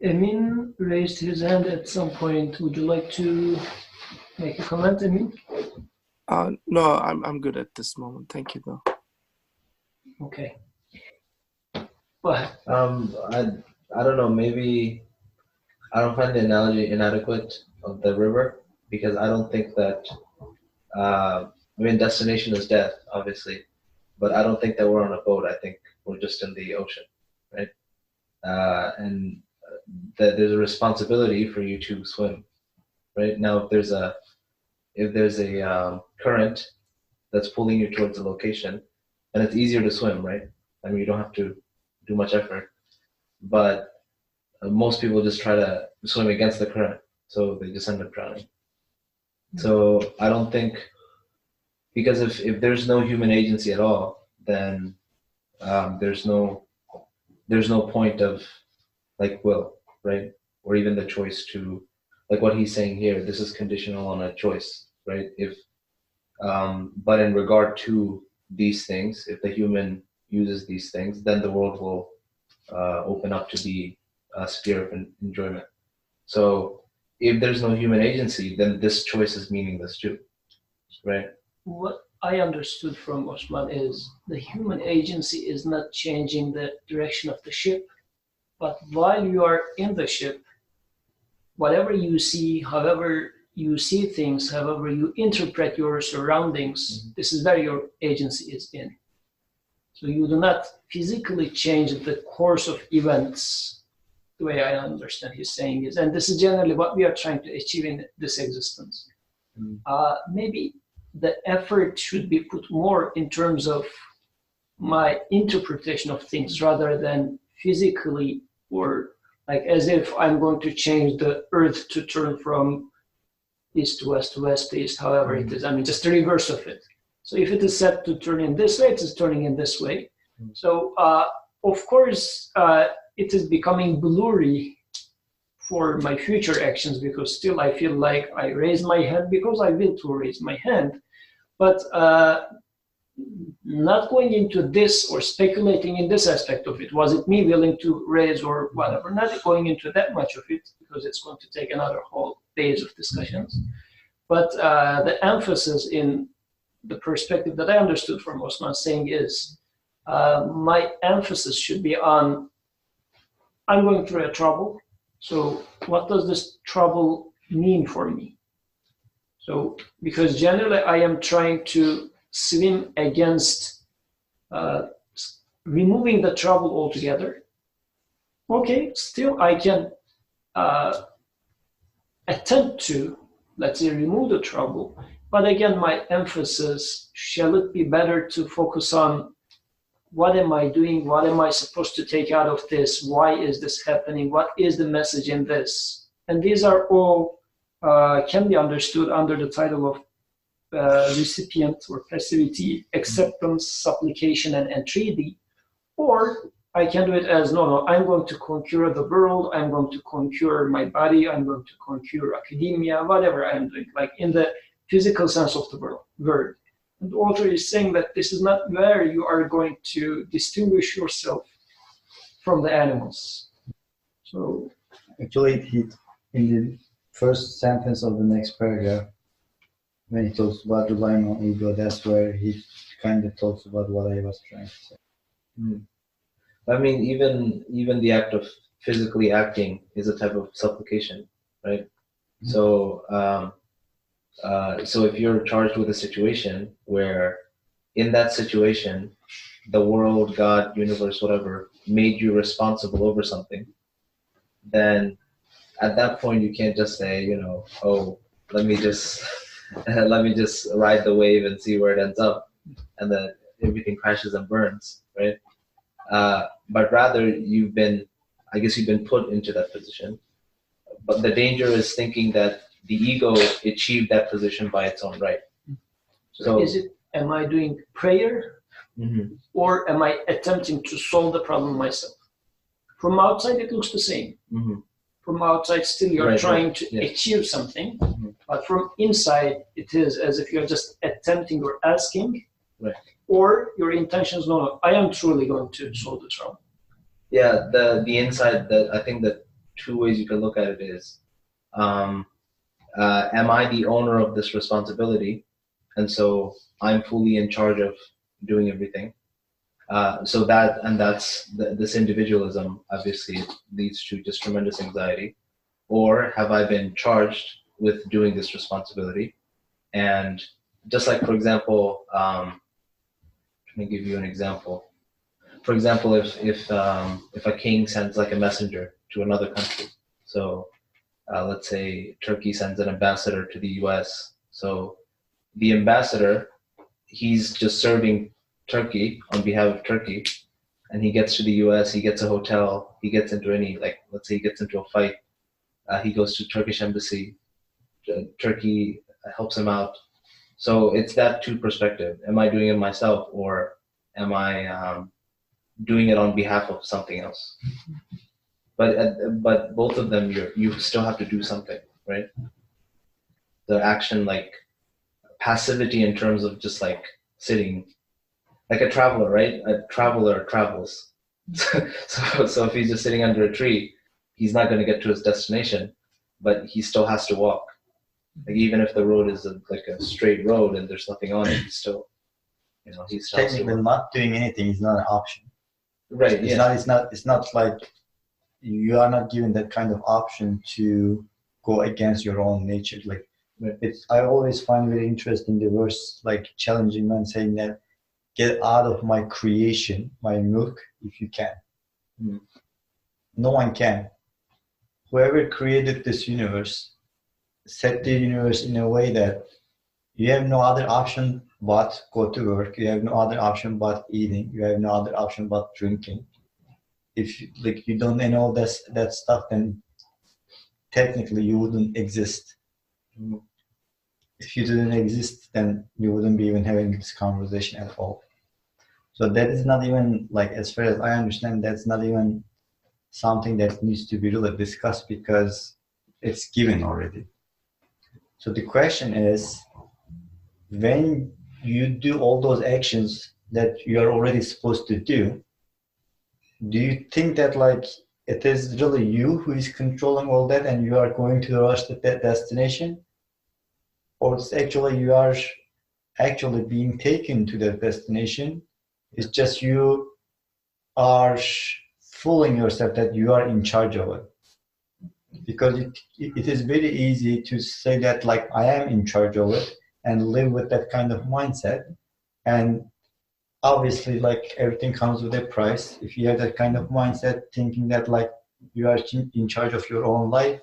Emin raised his hand at some point. Would you like to make a comment, Emin? No, I'm good at this moment. Thank you, though. Okay. But I don't know. Maybe I don't find the analogy inadequate of the river, because I don't think that. Destination is death, obviously, but I don't think that we're on a boat. I think we're just in the ocean, right? And that there's a responsibility for you to swim, right? Now, if there's a current that's pulling you towards a location, then it's easier to swim, right? You don't have to do much effort. But most people just try to swim against the current, so they just end up drowning. So I don't think, because if there's no human agency at all, then there's no point of will, right? Or even the choice to, what he's saying here, this is conditional on a choice, right? But in regard to these things, if the human uses these things, then the world will open up to be a sphere of enjoyment. So if there's no human agency, then this choice is meaningless too, right? What I understood from Osman is the human agency is not changing the direction of the ship, but while you are in the ship, whatever you see, however you see things, however you interpret your surroundings, this is where your agency is in. So you do not physically change the course of events, the way I understand he's saying is, and this is generally what we are trying to achieve in this existence. Maybe the effort should be put more in terms of my interpretation of things rather than physically, or as if I'm going to change the earth to turn from east to west to east, however it is. Just the reverse of it. So if it is set to turn in this way, it is turning in this way. So of course, it is becoming blurry for my future actions, because still I feel like I raise my hand because I will to raise my hand, but not going into this or speculating in this aspect of it. Was it me willing to raise or whatever? Not going into that much of it, because it's going to take another whole days of discussions. But the emphasis in the perspective that I understood from Osman saying is, my emphasis should be on, I'm going through a trouble. So what does this trouble mean for me? So, because generally I am trying to swim against removing the trouble altogether. Okay, still I can attempt to, let's say, remove the trouble. But again, my emphasis, shall it be better to focus on what am I doing? What am I supposed to take out of this? Why is this happening? What is the message in this? And these are all can be understood under the title of recipient or passivity, acceptance, supplication, and entreaty. Or I can do it as, no, I'm going to conquer the world, I'm going to conquer my body, I'm going to conquer academia, whatever I'm doing, like in the physical sense of the word. And the author is saying that this is not where you are going to distinguish yourself from the animals. So actually, in the first sentence of the next paragraph, when he talks about relying on ego, that's where he kind of talks about what I was trying to say. I mean, even the act of physically acting is a type of supplication, right? So, so if you're charged with a situation where, in that situation, the world, God, universe, whatever, made you responsible over something, then at that point you can't just say, oh, let me just ride the wave and see where it ends up, and then everything crashes and burns, right? But rather you've been put into that position. But the danger is thinking that the ego achieved that position by its own right. So am I doing prayer, or am I attempting to solve the problem myself? From outside it looks the same. From outside still you're trying to achieve something, but from inside it is as if you're just attempting or asking, or your intention is, no, I am truly going to solve the trouble. Yeah, the inside, I think that two ways you can look at it is, am I the owner of this responsibility? And so I'm fully in charge of doing everything. So that's this individualism obviously leads to just tremendous anxiety. Or have I been charged with doing this responsibility? And just like, for example, let me give you an example. For example, if a king sends like a messenger to another country, so let's say Turkey sends an ambassador to the U.S. So the ambassador, he's just serving Turkey on behalf of Turkey, and he gets to the U.S., he gets a hotel, he gets into let's say he gets into a fight, he goes to Turkish embassy, Turkey helps him out. So it's that two perspective. Am I doing it myself, or am I doing it on behalf of something else? But both of them, you still have to do something, right? The action, like passivity in terms of just like sitting, like a traveler, right? A traveler travels. So if he's just sitting under a tree, he's not going to get to his destination, but he still has to walk. Like even if the road is like a straight road and there's nothing on it, he's still, he's technically not doing anything is not an option. Right. It's not like you are not given that kind of option to go against your own nature. Like I always find very interesting the verse, like challenging man saying that, get out of my creation, my milk, if you can. No one can. Whoever created this universe set the universe in a way that you have no other option but go to work. You have no other option but eating. You have no other option but drinking. If you don't know that stuff, then technically you wouldn't exist. If you didn't exist, then you wouldn't be even having this conversation at all. So that is not even, like, as far as I understand, that's not even something that needs to be really discussed because it's given already. So the question is, when you do all those actions that you are already supposed to do you think that like it is really you who is controlling all that and you are going to rush to that destination? Or it's actually you are actually being taken to that destination? It's just you are fooling yourself that you are in charge of it. Because it is very easy to say that like I am in charge of it and live with that kind of mindset. And obviously like everything comes with a price. If you have that kind of mindset thinking that like you are in charge of your own life,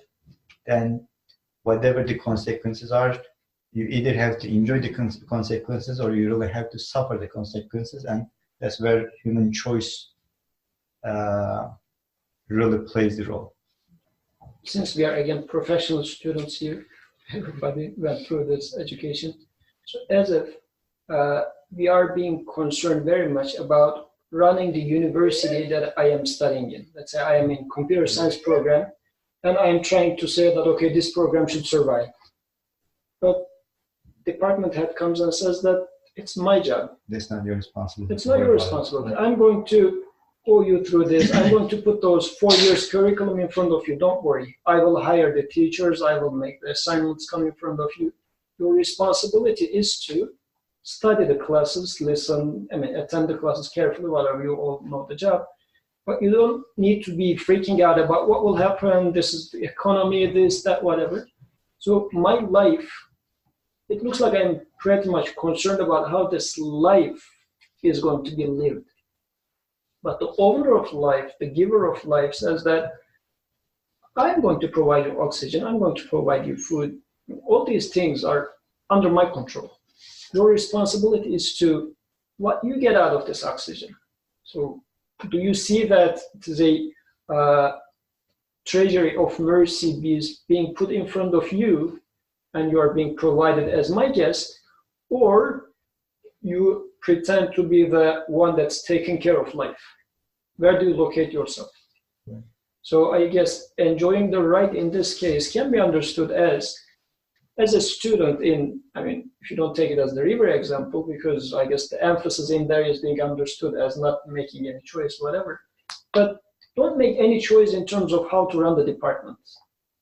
then whatever the consequences are, you either have to enjoy the consequences or you really have to suffer the consequences, and that's where human choice really plays the role. Since we are again professional students here, everybody went through this education. So as if we are being concerned very much about running the university that I am studying in. Let's say I am in computer science program, and I am trying to say that, okay, this program should survive. But department head comes and says that it's my job. That's not your responsibility. It's not your responsibility. I'm going to pull you through this. I'm going to put those 4 years curriculum in front of you. Don't worry. I will hire the teachers. I will make the assignments come in front of you. Your responsibility is to study the classes, listen, attend the classes carefully, whatever, you all know the job. But you don't need to be freaking out about what will happen. This is the economy, this, that, whatever. So my life, it looks like I'm pretty much concerned about how this life is going to be lived. But the owner of life, the giver of life, says that I'm going to provide you oxygen, I'm going to provide you food. All these things are under my control. Your responsibility is to what you get out of this oxygen. So do you see that it is a treasury of mercy being put in front of you, and you are being provided as my guest, or you pretend to be the one that's taking care of life? Where do you locate yourself? Right. So I guess enjoying the ride in this case can be understood as a student in, if you don't take it as the river example, because I guess the emphasis in there is being understood as not making any choice, whatever. But don't make any choice in terms of how to run the department.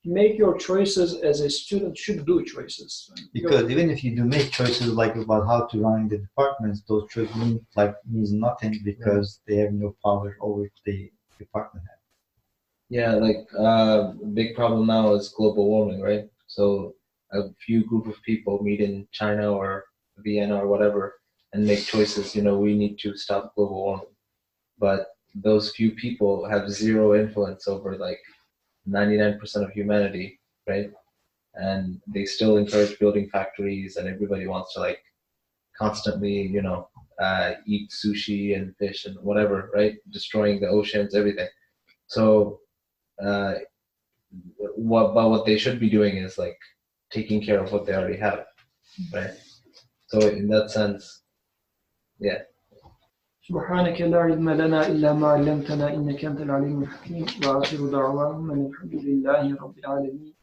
Make your choices as a student should do choices. Because even if you do make choices like about how to run the departments, those choices means nothing because they have no power over the department head. Yeah, like a big problem now is global warming, right? So a few group of people meet in China or Vienna or whatever and make choices, we need to stop global warming. But those few people have zero influence over like 99% of humanity, right? And they still encourage building factories, and everybody wants to like constantly, eat sushi and fish and whatever, right? Destroying the oceans, everything. So what they should be doing is like taking care of what they already have, right? So in that sense, yeah. سبحانك لا علم لنا إلا ما علمتنا إنك أنت العليم الحكيم وآخر دعواهم أن الحمد لله رب العالمين.